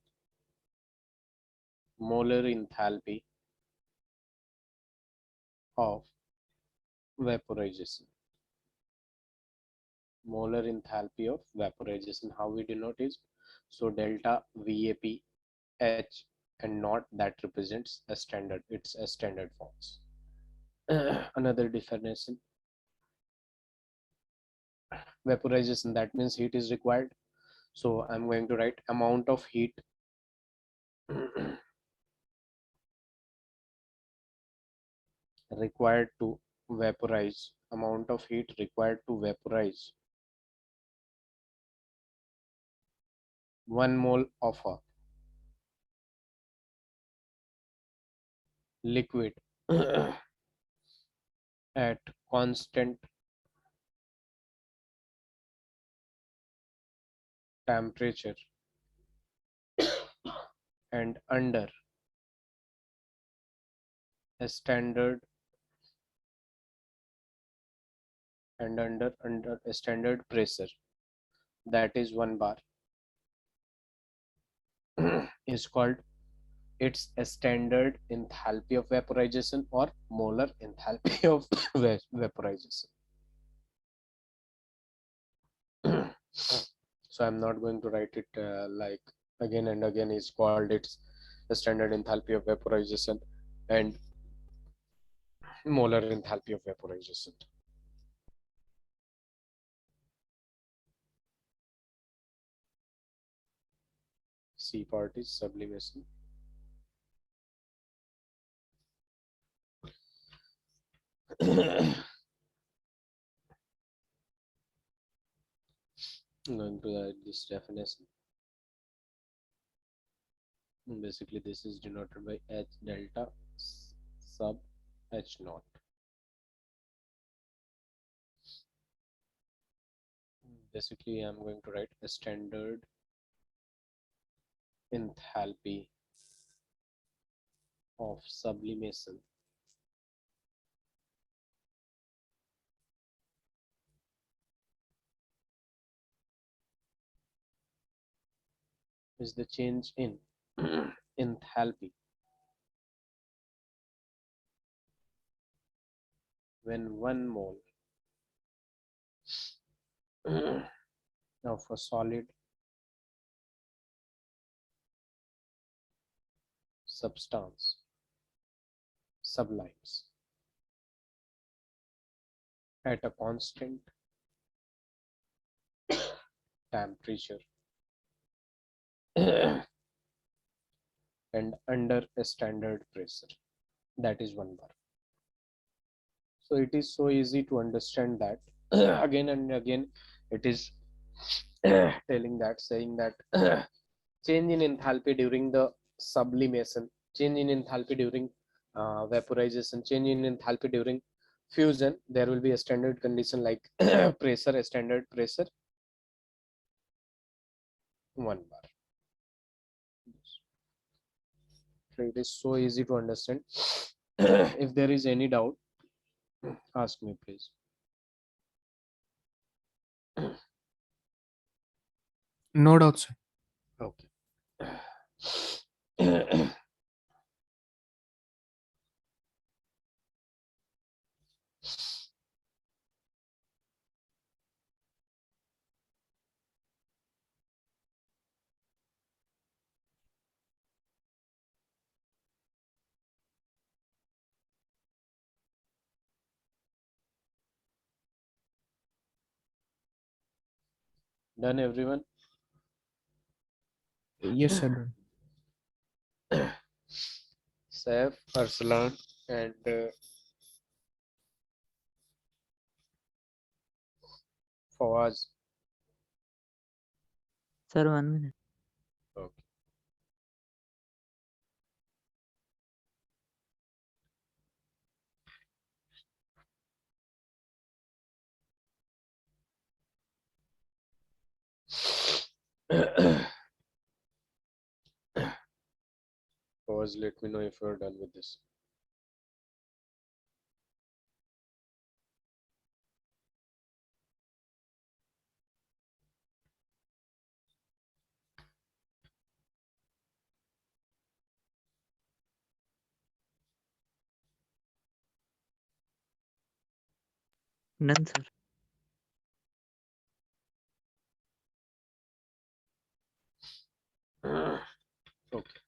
molar enthalpy of vaporization. Molar enthalpy of vaporization, how we denote is, so delta VAP H and not, that represents a standard, it's a standard forms. Another definition, vaporization, that means heat is required, so I'm going to write amount of heat required to vaporize, amount of heat required to vaporize 1 mole of a liquid at constant temperature and under a standard, and under a standard pressure, that is 1 bar, is called, it's a standard enthalpy of vaporization or molar enthalpy of vaporization. So I'm not going to write it like again and again, is called, it's the standard enthalpy of vaporization and molar enthalpy of vaporization. C part is sublimation. I'm going to write this definition. Basically, this is denoted by H delta sub H naught. Basically, I'm going to write a standard enthalpy of sublimation is the change in enthalpy when 1 mole of a solid substance sublimes at a constant temperature and under a standard pressure, that is 1 bar. So it is so easy to understand that again and again it is telling that, saying that change in enthalpy during the sublimation, change in enthalpy during vaporization, change in enthalpy during fusion, there will be a standard condition like pressure, a standard pressure 1 bar. So it is so easy to understand. If there is any doubt, ask me please. No doubts, sir. Okay. Done, everyone? Yes, sir. Done. Saif, Arsalan, and Fawaz. Sir, 1 minute. Okay. Fawaz, let me know if you're done with this. Done, sir. Okay.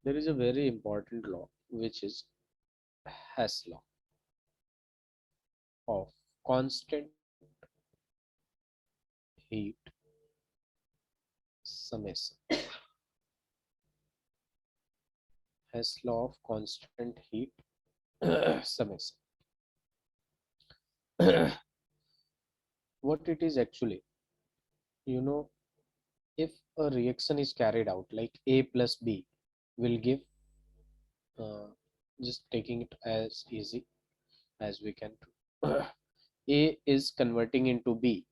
There is a very important law which is Hess law of constant heat summation. Hess law of constant heat summation. What it is actually, you know, if a reaction is carried out like A plus B will give, just taking it as easy as we can. A is converting into B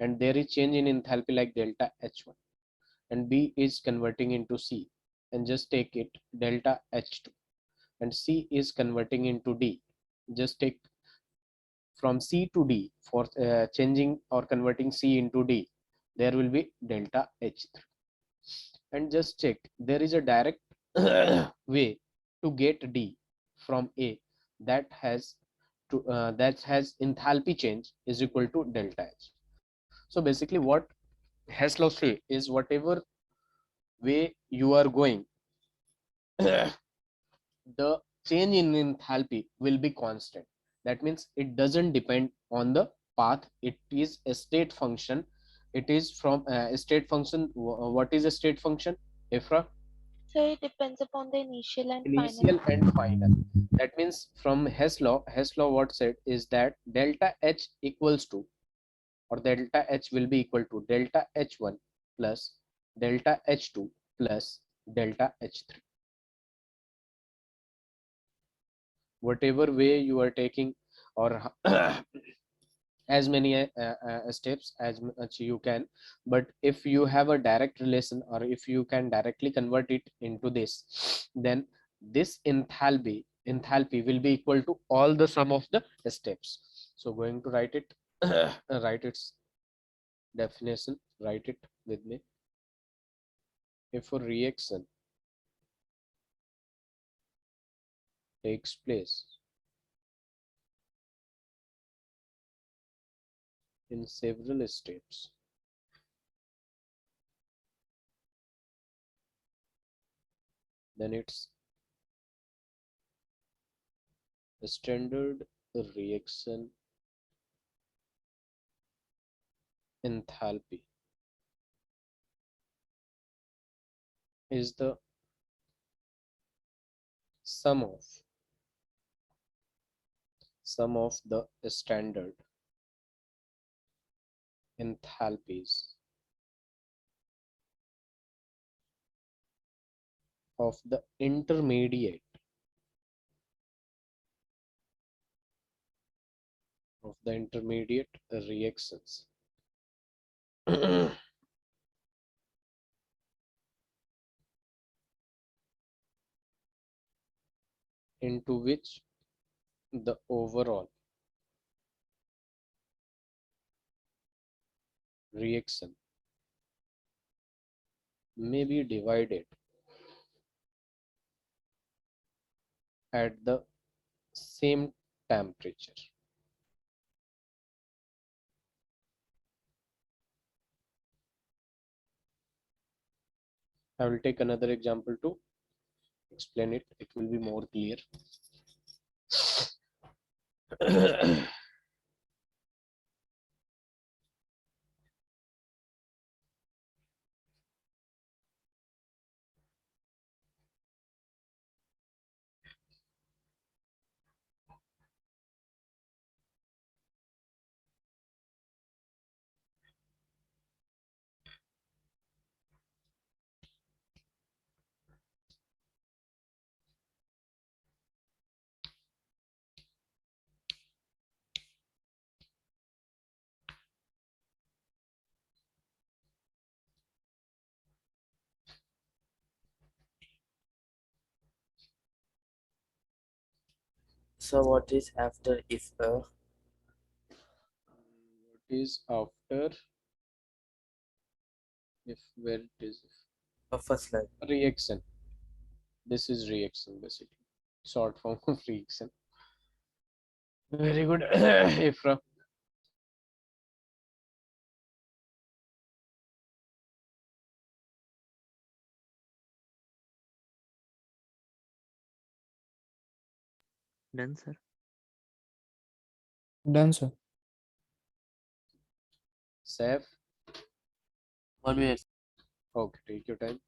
and there is change in enthalpy like delta H1, and B is converting into C and just take it delta H2, and C is converting into D, just take from C to D. For changing or converting C into D, there will be delta H3. And just check, there is a direct way to get D from A, that has enthalpy change is equal to delta H. So basically what Hess law say is, whatever way you are going, the change in enthalpy will be constant. That means it doesn't depend on the path, it is a state function. It is from a state function. What is a state function, Efra? So it depends upon the initial and Initial final. and final. That means from Hess law what said is that delta H equals to, or delta H will be equal to delta H1 plus delta H2 plus delta H3. Whatever way you are taking, or as many steps as much you can, but if you have a direct relation, or if you can directly convert it into this, then this enthalpy will be equal to all the sum of the steps. So going to write it, write its definition, write it with me. If a reaction takes place in several steps, then its standard reaction enthalpy is the sum of the standard enthalpies of the intermediate reactions into which the overall reaction may be divided at the same temperature. I will take another example to explain it. It will be more clear. So what is after if What is after if, where it is a first line? reaction? This is reaction basically, short form of reaction. Very good. Ifra. Done, sir. Done, sir. Safe. 1 minute. Okay, take your time.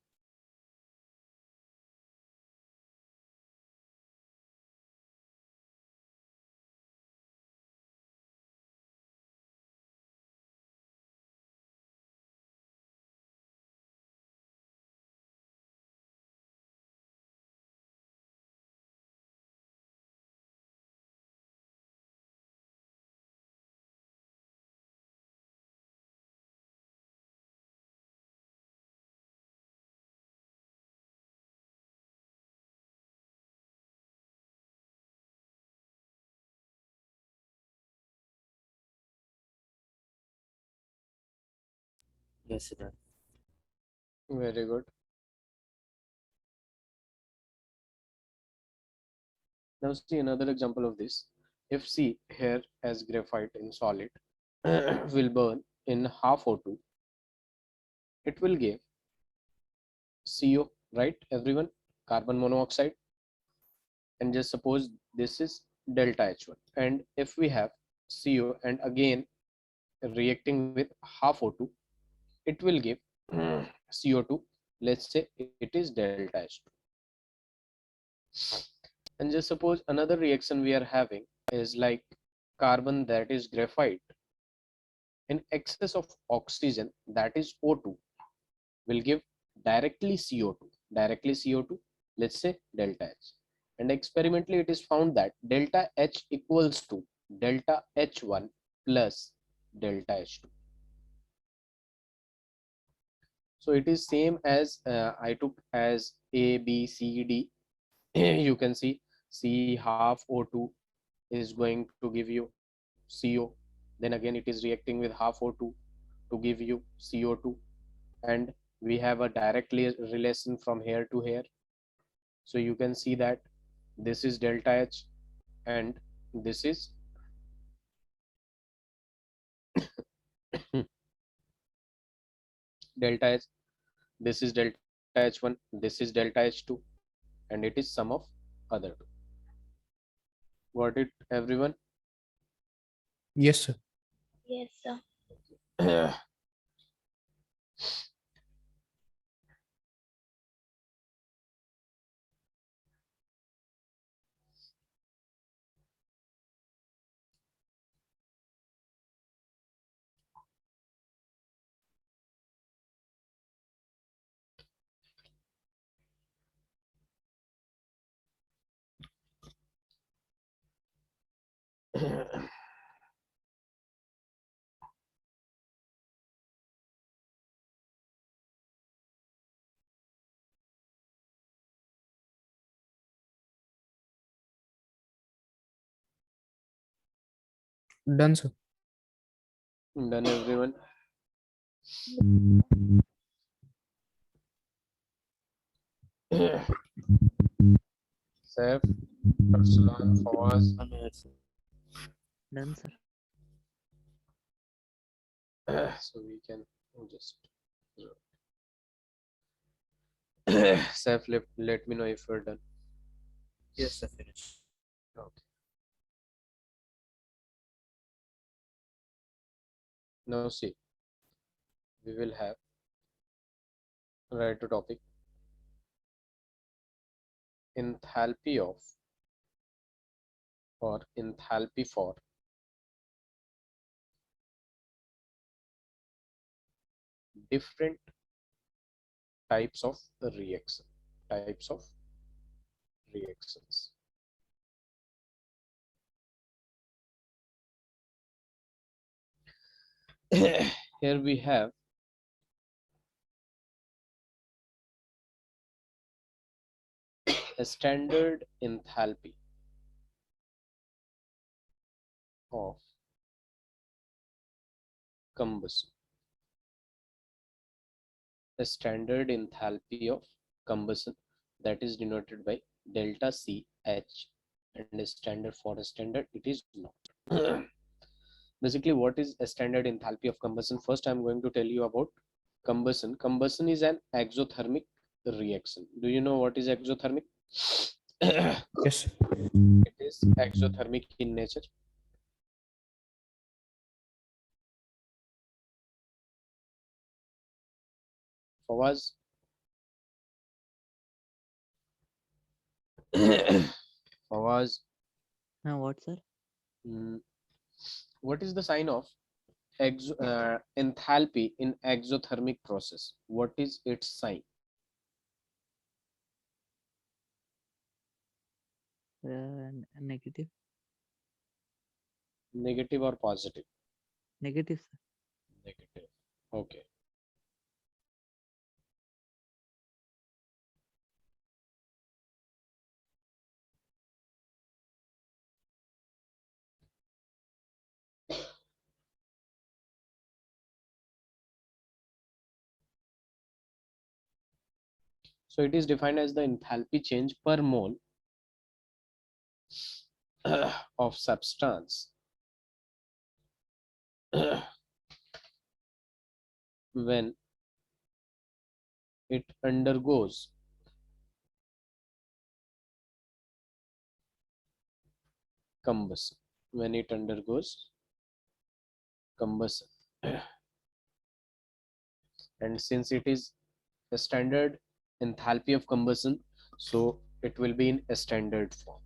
Yes, done. Very good. Now see another example of this. If C here as graphite in solid will burn in half O2, it will give CO, right? Everyone, carbon monoxide, and just suppose this is delta H1. And if we have CO and again reacting with half O2, it will give CO2 let's say it is delta H2. And just suppose another reaction we are having is like carbon, that is graphite, in excess of oxygen, that is O2, will give directly CO2. Directly CO2, let's say delta H. And experimentally it is found that delta H equals to delta H1 plus delta H2. So it is same as I took as A, B, C, D. You can see C half O2 is going to give you CO. Then again it is reacting with half O2 to give you CO2. And we have a direct relation from here to here. So you can see that this is delta H and this is delta H. This is delta H1, this is delta H2, and it is sum of other two. Got it, everyone? Yes, sir. Yes, sir. Done, sir. Done, everyone? Saif, Arsalan, Fawaz. 1 minute, sir. Done, sir. So we can just Saif, let me know if we're done. Yes, sir, finished. Okay. Now see, we will have right to topic enthalpy of or enthalpy for different types of reaction. Types of reactions. Here we have a standard enthalpy of combustion. A standard enthalpy of combustion, that is denoted by delta C H, and a standard for a standard it is not. Basically, what is a standard enthalpy of combustion? First, I'm going to tell you about combustion. Combustion is an exothermic reaction. Do you know what is exothermic? It Yes. is exothermic in nature. Fawaz. Fawaz. What, sir? What is the sign of enthalpy in exothermic process? What is its sign? Negative. Negative or positive? Negative, sir. Negative. Okay. So it is defined as the enthalpy change per mole of substance when it undergoes combustion. When it undergoes combustion. And since it is a standard enthalpy of combustion, so it will be in a standard form.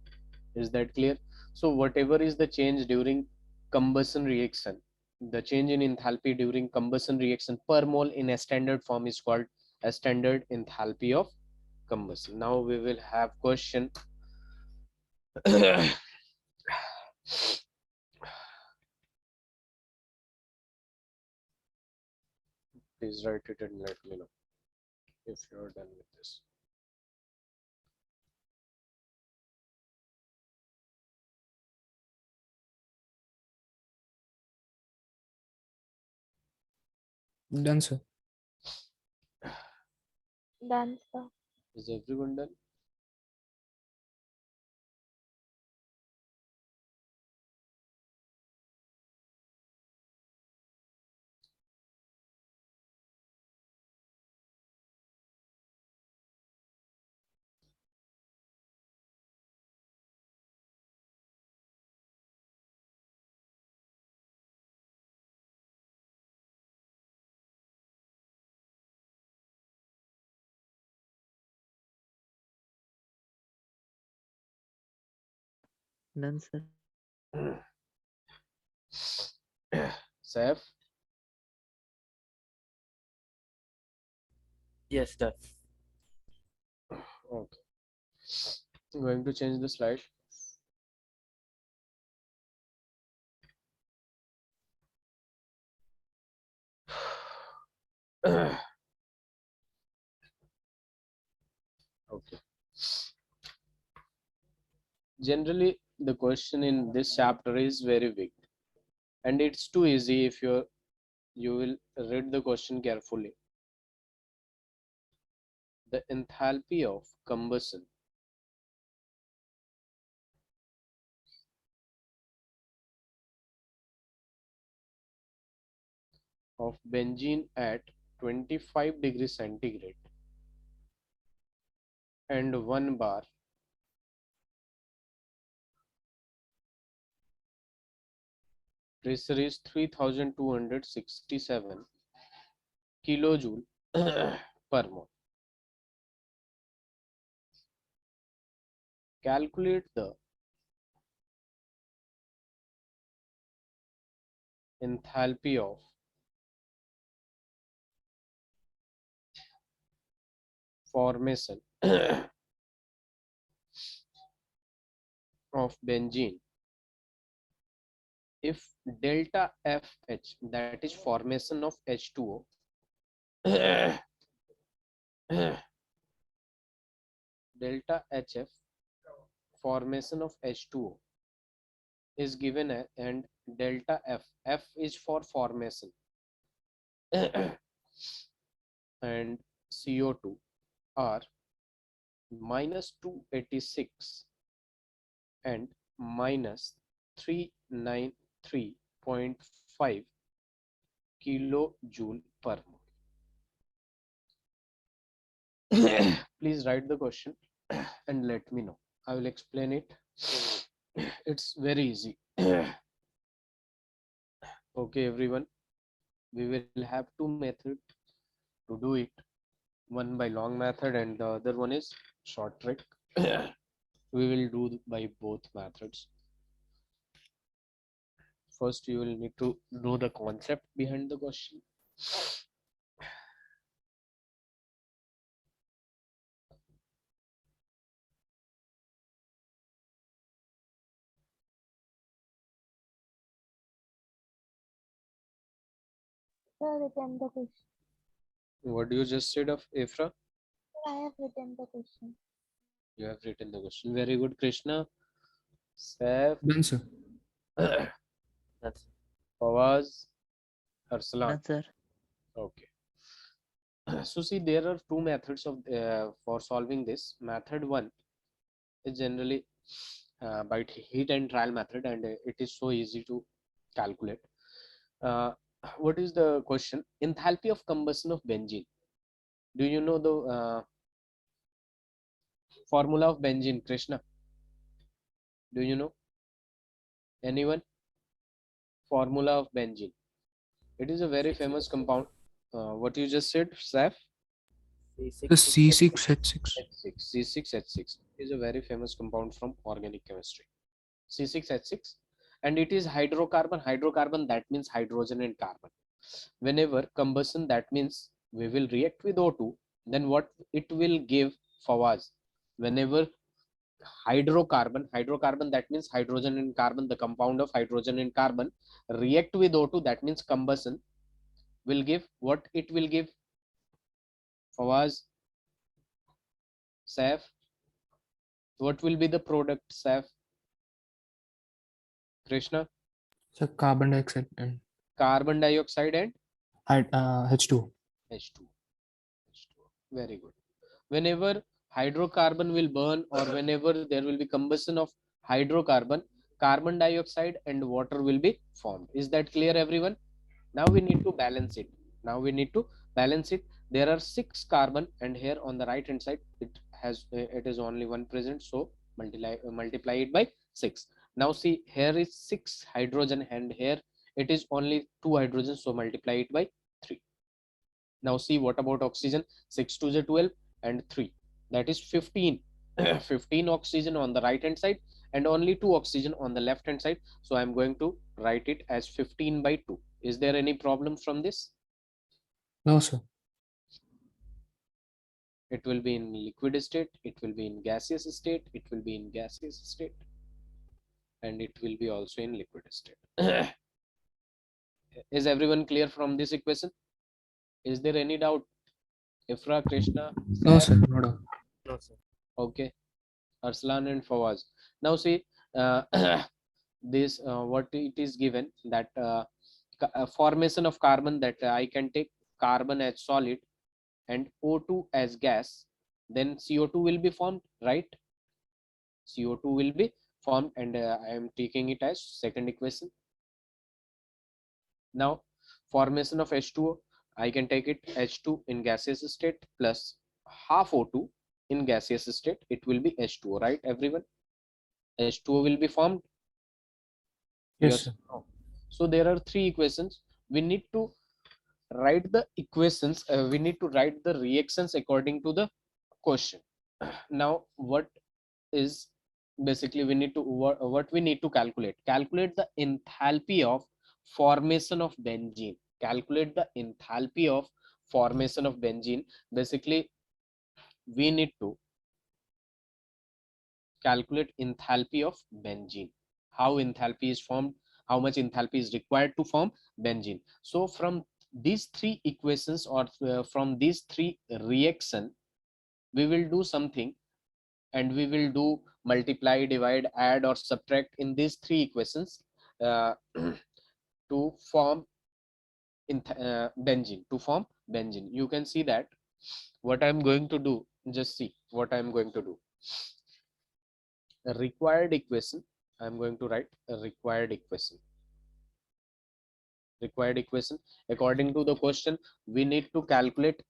Is that clear? So whatever is the change during combustion reaction, the change in enthalpy during combustion reaction per mole in a standard form is called a standard enthalpy of combustion. Now we will have question. Please write it and let me know if you're done with this. Done, sir. Done, sir. Is everyone done? Done, sir. Saif? Yes, done. Okay. I'm going to change the slide. Okay. Generally, the question in this chapter is very big, and it's too easy if you will read the question carefully. The enthalpy of combustion of benzene at 25 degrees centigrade and 1 bar pressure is 3267 kilojoule per mole. Calculate the enthalpy of formation of benzene if delta FH, that is formation of H2O, delta HF, formation of H2O, is given and delta F is for formation, and CO2 are minus 286 and minus 393.5 kilojoule per mole. Please write the question and let me know. I will explain it. It's very easy. Okay, everyone. We will have two methods to do it. One by long method and the other one is short trick. We will do by both methods. First, you will need to know the concept behind the question. Sir, written the question. What you just said of Efra? I have written the question. You have written the question. Very good, Krishna. Saif, Done, sir. That's Fawaz, Arsalan. Done, sir. Okay. So see, there are two methods of for solving this. Method one is generally by heat and trial method, and it is so easy to calculate. What is the question? Enthalpy of combustion of benzene. Do you know the formula of benzene, Krishna? Do you know? Anyone? Formula of benzene. It is a very famous compound. What you just said, Saf? The C6H6. C6H6 is a very famous compound from organic chemistry. C6H6, and it is hydrocarbon. Hydrocarbon, that means hydrogen and carbon. Whenever combustion, that means we will react with O2, then what it will give for us? Whenever hydrocarbon, that means hydrogen and carbon, the compound of hydrogen and carbon react with O2, that means combustion, will give what it will give for us, Saf? What will be the product, Saf? Krishna? So carbon dioxide and Carbon dioxide and H2. H2. Very good. Whenever hydrocarbon will burn, or whenever there will be combustion of hydrocarbon, carbon dioxide and water will be formed. Is that clear, everyone? Now we need to balance it. There are 6 carbon, and here on the right hand side it is only one present, so multiply it by 6. Now see, here is 6 hydrogen, and here it is only 2 hydrogen, so multiply it by 3. Now see, what about oxygen? 6 to the 12 and 3, that is 15. 15 oxygen on the right hand side and only 2 oxygen on the left hand side, so I'm going to write it as 15 by 2. Is there any problem from this? No, sir. It will be in liquid state, it will be in gaseous state, it will be in gaseous state, and it will be also in liquid state. Is everyone clear from this equation? Is there any doubt? Ifra, Krishna, No, Saf? sir. No doubt. No, sir. Okay, Arslan and Fawaz. Now see, this what it is given, that formation of carbon, that I can take carbon as solid and O2 as gas, then CO2 will be formed, right? CO2 will be formed, and I am taking it as second equation. Now formation of H2O, I can take it H2 in gaseous state plus half O2 in gaseous state, it will be H2O, right, everyone? H2O will be formed. Yes, sir. No. So there are 3 equations. We need to write the equations, we need to write the reactions according to the question. Now what is basically we need to what we need to calculate the enthalpy of formation of benzene. Calculate the enthalpy of formation of benzene. Basically we need to calculate enthalpy of benzene, how enthalpy is formed, how much enthalpy is required to form benzene. So from these 3 equations, or from these 3 reaction, we will do something, and we will do multiply, divide, add, or subtract in these 3 equations to form benzene, you can see that what I'm going to do. Just see what I'm going to do. A required equation, I'm going to write a required equation. According to the question, we need to calculate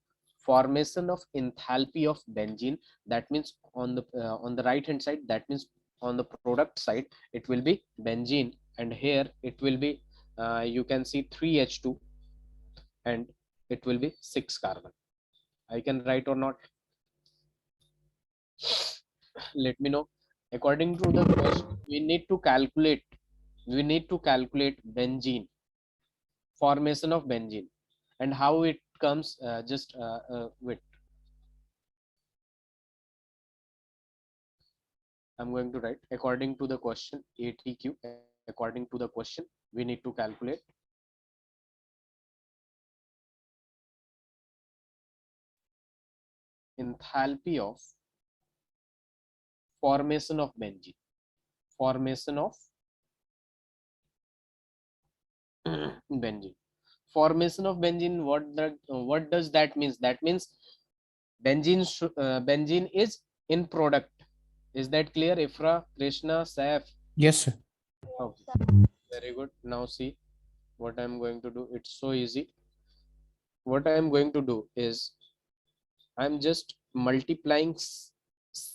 formation of enthalpy of benzene. That means on the right hand side, that means on the product side, it will be benzene, and here it will be you can see 3H2, and it will be 6 carbon. I can write or not? Let me know. According to the question, we need to calculate benzene, formation of benzene, and how it comes. Wait, I'm going to write according to the question, ATQ. According to the question, we need to calculate enthalpy of formation of benzene. Formation of benzene. Formation of benzene. What does that means? That means benzene is in product. Is that clear, Ifra, Krishna, Saif? Yes, sir. Okay, very good. Now see what I'm going to do. It's so easy. What I'm going to do is I'm just multiplying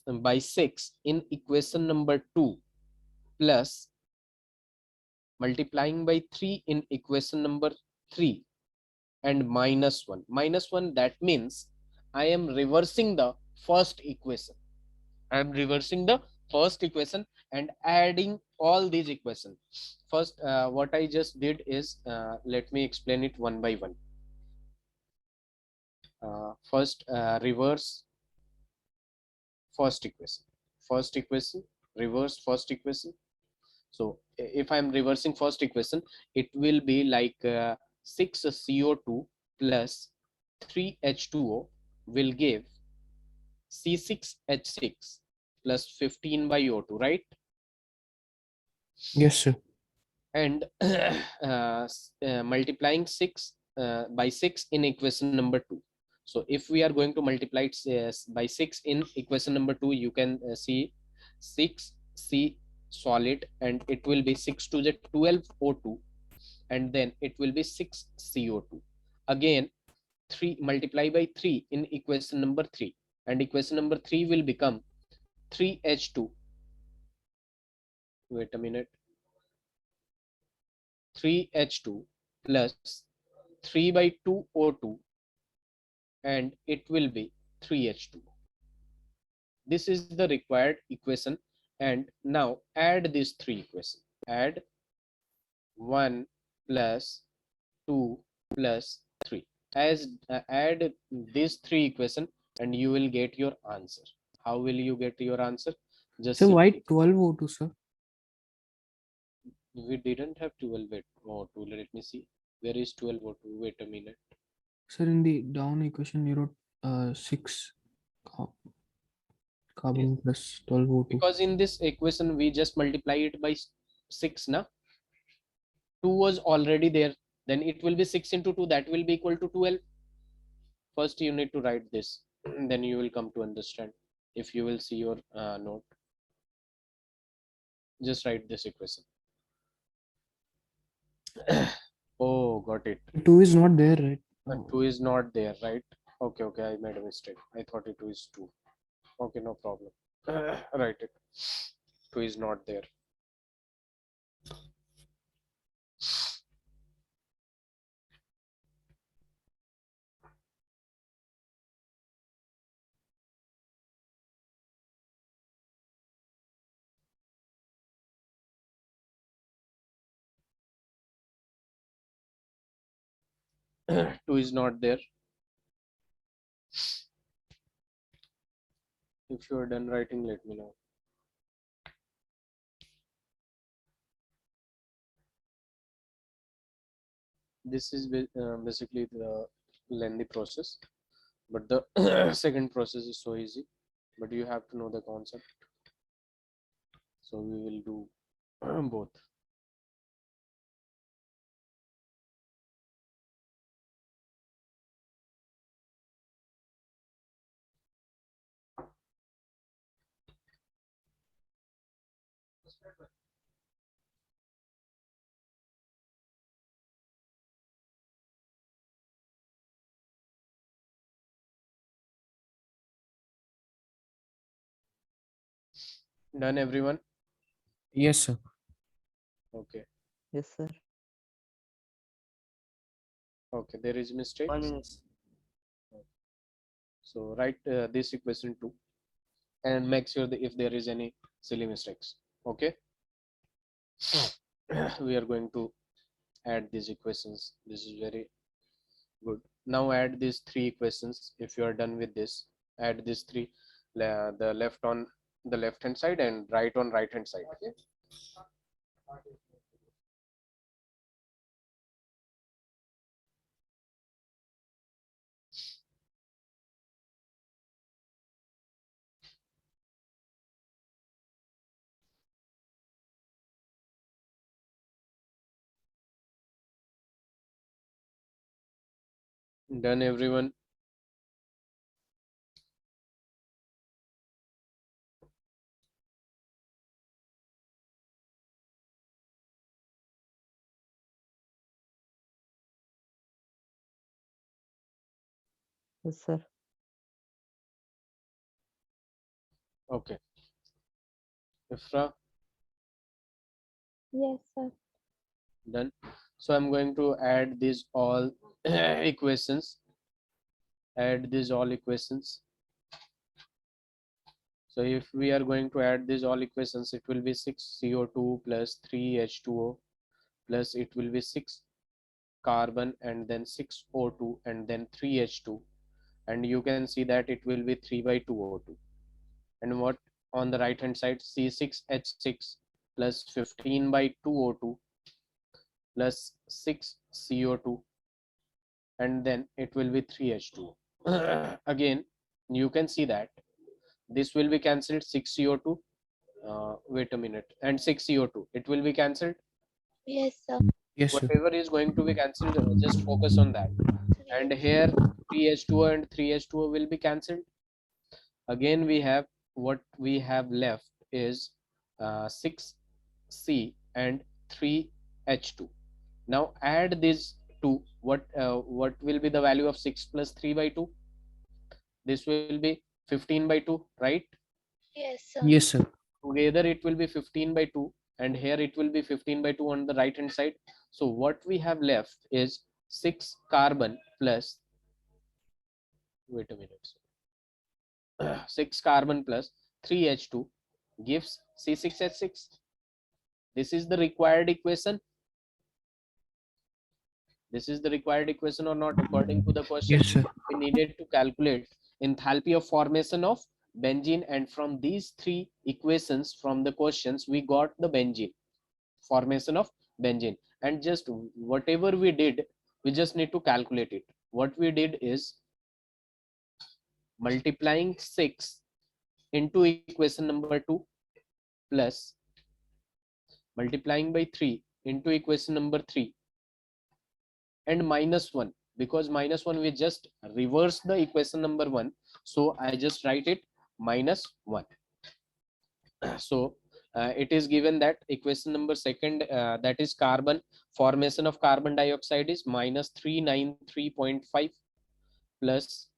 by 6 in equation number 2 plus multiplying by 3 in equation number 3 and minus 1. Minus 1, that means I am reversing the first equation. I am reversing the first equation and adding all these equations. First, what I just did is, let me explain it one by one. First, reverse first equation. First equation, reverse first equation. So if I'm reversing first equation, it will be like 6CO2 plus 3H2O will give C6H6 plus 15 by O2, right? Yes, sir. And multiplying 6 by 6 in equation number 2. So if we are going to multiply it by 6 in equation number 2, you can see 6C solid, and it will be 6 to the 12 O2, and then it will be 6 CO2. Again, 3 multiply by 3 in equation number 3, and equation number 3 will become 3H2. Wait a minute. 3H2 plus 3 by 2 O2, and it will be 3H2. This is the required equation. And now add these three equations. Add 1 plus 2 plus 3. As add these three equations, and you will get your answer. How will you get your answer? Just So why simply, 12O2, sir? we didn't have 12 O2. Let me see. Where is 12 O2? Wait a minute. Sir, in the down equation, you wrote 6 carbon plus 12O2. Because in this equation we just multiply it by 6 na. 2 was already there, then it will be 6 into 2, that will be equal to 12. First you need to write this, then you will come to understand. If you will see your note, just write this equation. Oh, got it. 2 is not there, right? 2 is not there, right? Okay, I made a mistake. I thought it was 2. Okay, no problem. Write it. 2 is not there. Two is not there. If you are done writing, let me know. This is basically the lengthy process, but the second process is so easy, but you have to know the concept. So we will do both. Done, everyone? Yes, sir. Okay. Yes, sir. Okay, there is mistake. 1 minute. So write this equation 2 and make sure that if there is any silly mistakes. Okay. We are going to add these equations. This is very good. Now add these three equations. If you are done with this, add these three, the left on the left hand side and right on right hand side. Okay. Done, everyone? Yes, sir. Okay. Ifra, Yes, sir. done. So I'm going to add these all equations add these all equations. So if we are going to add these all equations, it will be 6CO2 plus 3H2O plus it will be 6 carbon and then 6O2 and then 3H2, and you can see that it will be 3 by 2O2. And what on the right hand side, C6H6 plus 15 by 2O2 plus 6CO2 and then it will be 3H2. Again, you can see that this will be cancelled, 6CO2, wait a minute, and 6CO2, it will be cancelled. Yes, sir. Yes, sir. Whatever is going to be cancelled, just focus on that. And here 3H2O and 3H2O will be cancelled. Again, we have what we have left is 6C and 3H2. Now add these two. What will be the value of 6 plus 3 by 2? This will be 15 by 2, right? Yes, sir. Yes, sir. Together it will be 15 by 2, and here it will be 15 by 2 on the right hand side. So what we have left is 6 carbon plus, wait a minute, 6 carbon plus 3H2 gives C6H6. This is the required equation. This is the required equation or not? According to the question, Yes, sir. we needed to calculate enthalpy of formation of benzene, and from these three equations from the questions we got the benzene, formation of benzene, and just whatever we did, we just need to calculate it. What we did is multiplying 6 into equation number 2 plus multiplying by 3 into equation number 3 and minus 1, because minus 1 we just reverse the equation number 1, so I just write it minus 1. So it is given that equation number second, that is carbon formation of carbon dioxide is minus 393.5 plus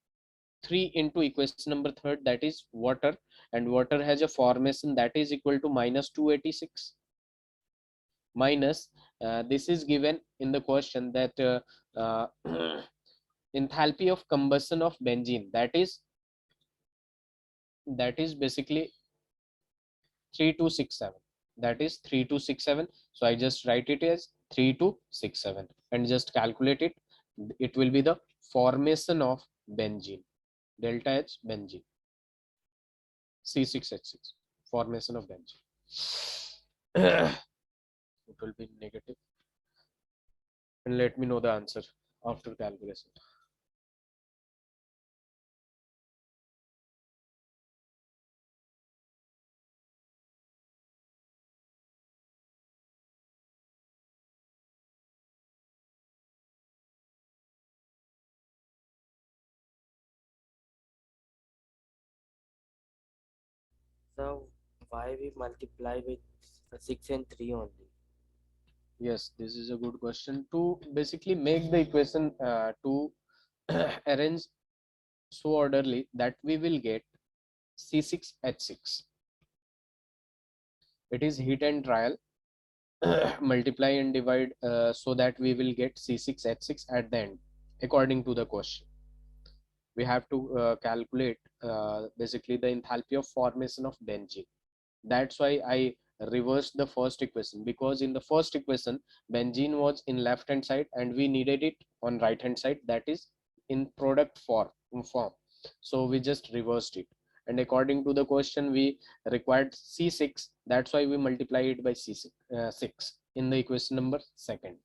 3 into equation number third, that is water, and water has a formation that is equal to minus 286 minus this is given in the question that uh, enthalpy of combustion of benzene, that is basically 3267, that is 3267. So I just write it as 3267 and just calculate it. It will be the formation of benzene, delta H benzene, C6H6, formation of benzene. It will be negative, and let me know the answer after calculation. So why we multiply with 6 and 3 only? Yes, this is a good question. To basically make the equation to arrange so orderly that we will get C6H6. It is heat and trial, multiply and divide so that we will get C6H6 at the end according to the question. We have to calculate basically the enthalpy of formation of benzene. That's why I reversed the first equation, because in the first equation benzene was in left hand side and we needed it on right hand side, that is in product form. So we just reversed it, and according to the question we required C6, that's why we multiply it by C6 6 in the equation number second.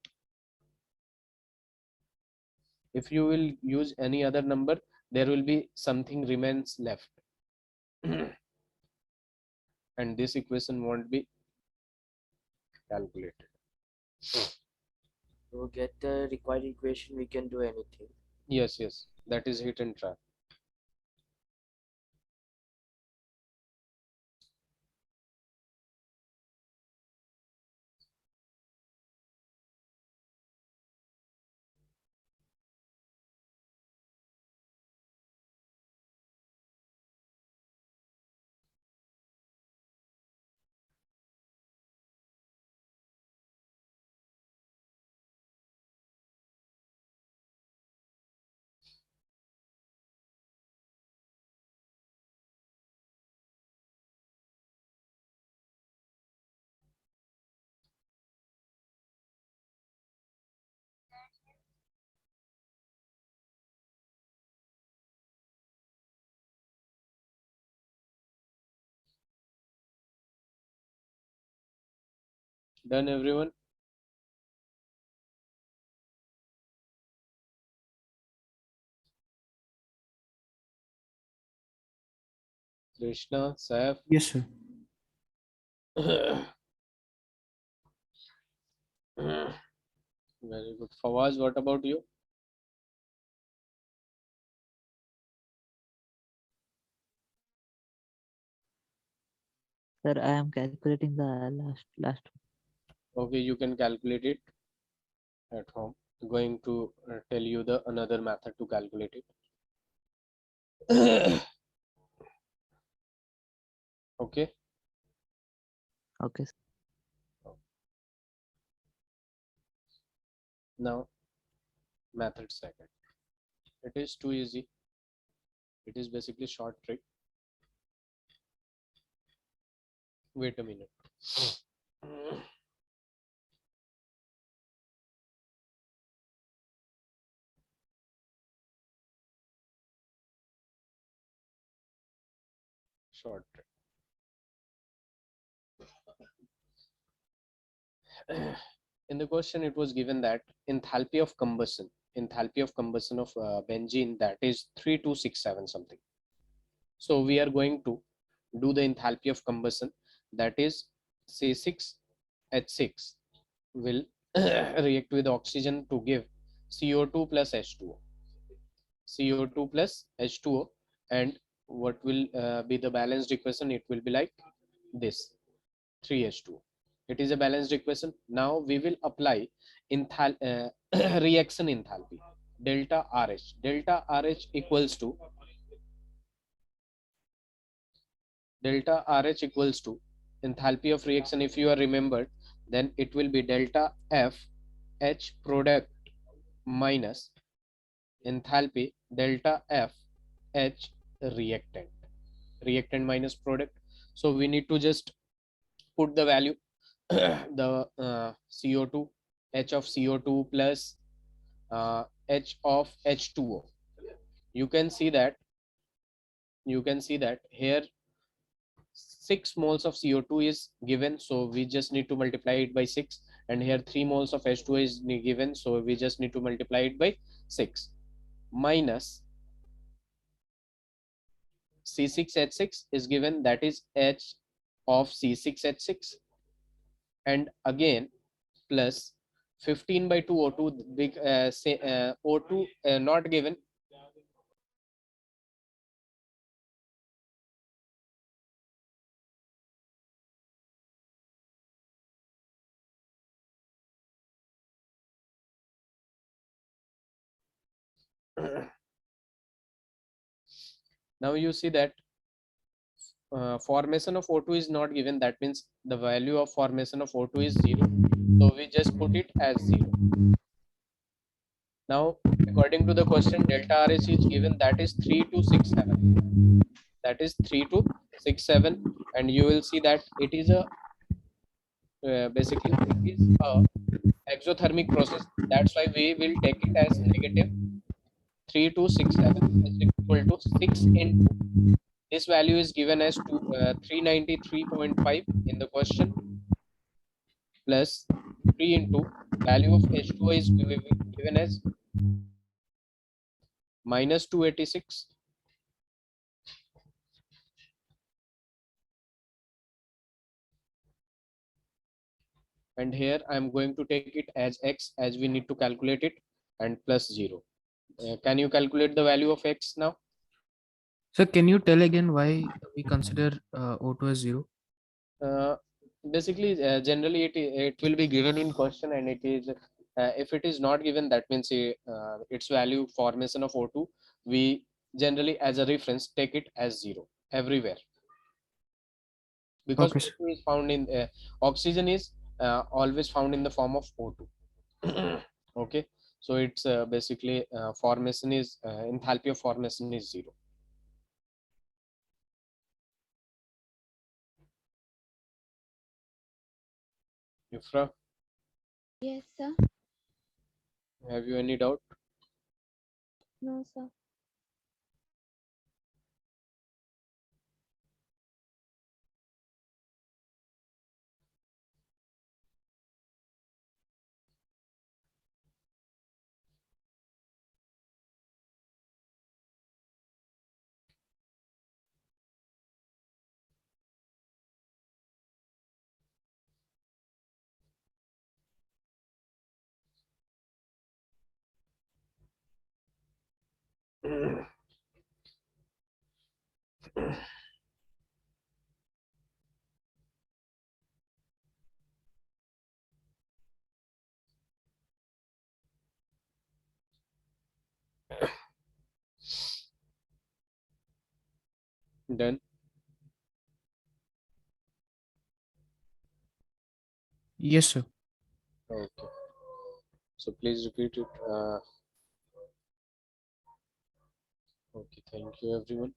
If you will use any other number, there will be something remains left and this equation won't be calculated. To get the required equation, we can do anything. Yes, that is hit and try. Done, everyone? Krishna, Saif. Yes, sir. Very good. Fawaz, what about you? Sir, I am calculating the last. Okay, you can calculate it at home. Going to tell you the another method to calculate it. Okay. Okay. Now, method second. It is too easy. It is basically short trick. Wait a minute. Short trick. In the question, it was given that enthalpy of combustion of benzene, that is 3267 something. So we are going to do the enthalpy of combustion, that is C6H6 will react with oxygen to give CO2 plus H2O. CO2 plus H2O, and what will be the balanced equation? It will be like this, 3H2O. It is a balanced equation. Now we will apply reaction enthalpy, delta RH. Delta RH equals to enthalpy of reaction. If you are remembered, then it will be delta F H product minus enthalpy delta F H reactant minus product. So we need to just put the value the CO2, H of CO2 plus H of H2O. You can see that here 6 moles of CO2 is given, so we just need to multiply it by 6, and here 3 moles of H2O is given, so we just need to multiply it by 6, minus C6H6 is given, that is H of C6H6, and again plus 15 by 2 O2, big say O2 not given. Now you see that formation of O2 is not given, that means the value of formation of O2 is 0, so we just put it as 0. Now according to the question, delta RH is given, that is 3267, that is 3267, and you will see that it is a basically it is a exothermic process, that's why we will take it as negative 3267 is equal to 6 into this value is given as 393.5 in the question, plus 3 into value of H2O is given as minus 286, and here I am going to take it as X, as we need to calculate it, and plus 0. Can you calculate the value of X now? So can you tell again why we consider O2 as 0? Uh, Basically, generally it will be given in question, and it is if it is not given, that means its value formation of O2, we generally as a reference take it as 0 everywhere, because Okay, sir. O2 is found in oxygen is always found in the form of O2. Okay, so it's basically formation is enthalpy of formation is 0. Ifra, Yes, sir. have you any doubt? No, sir. Done. Yes, sir. Okay. So please repeat it. Okay. Thank you, everyone.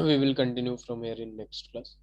We will continue from here in next class.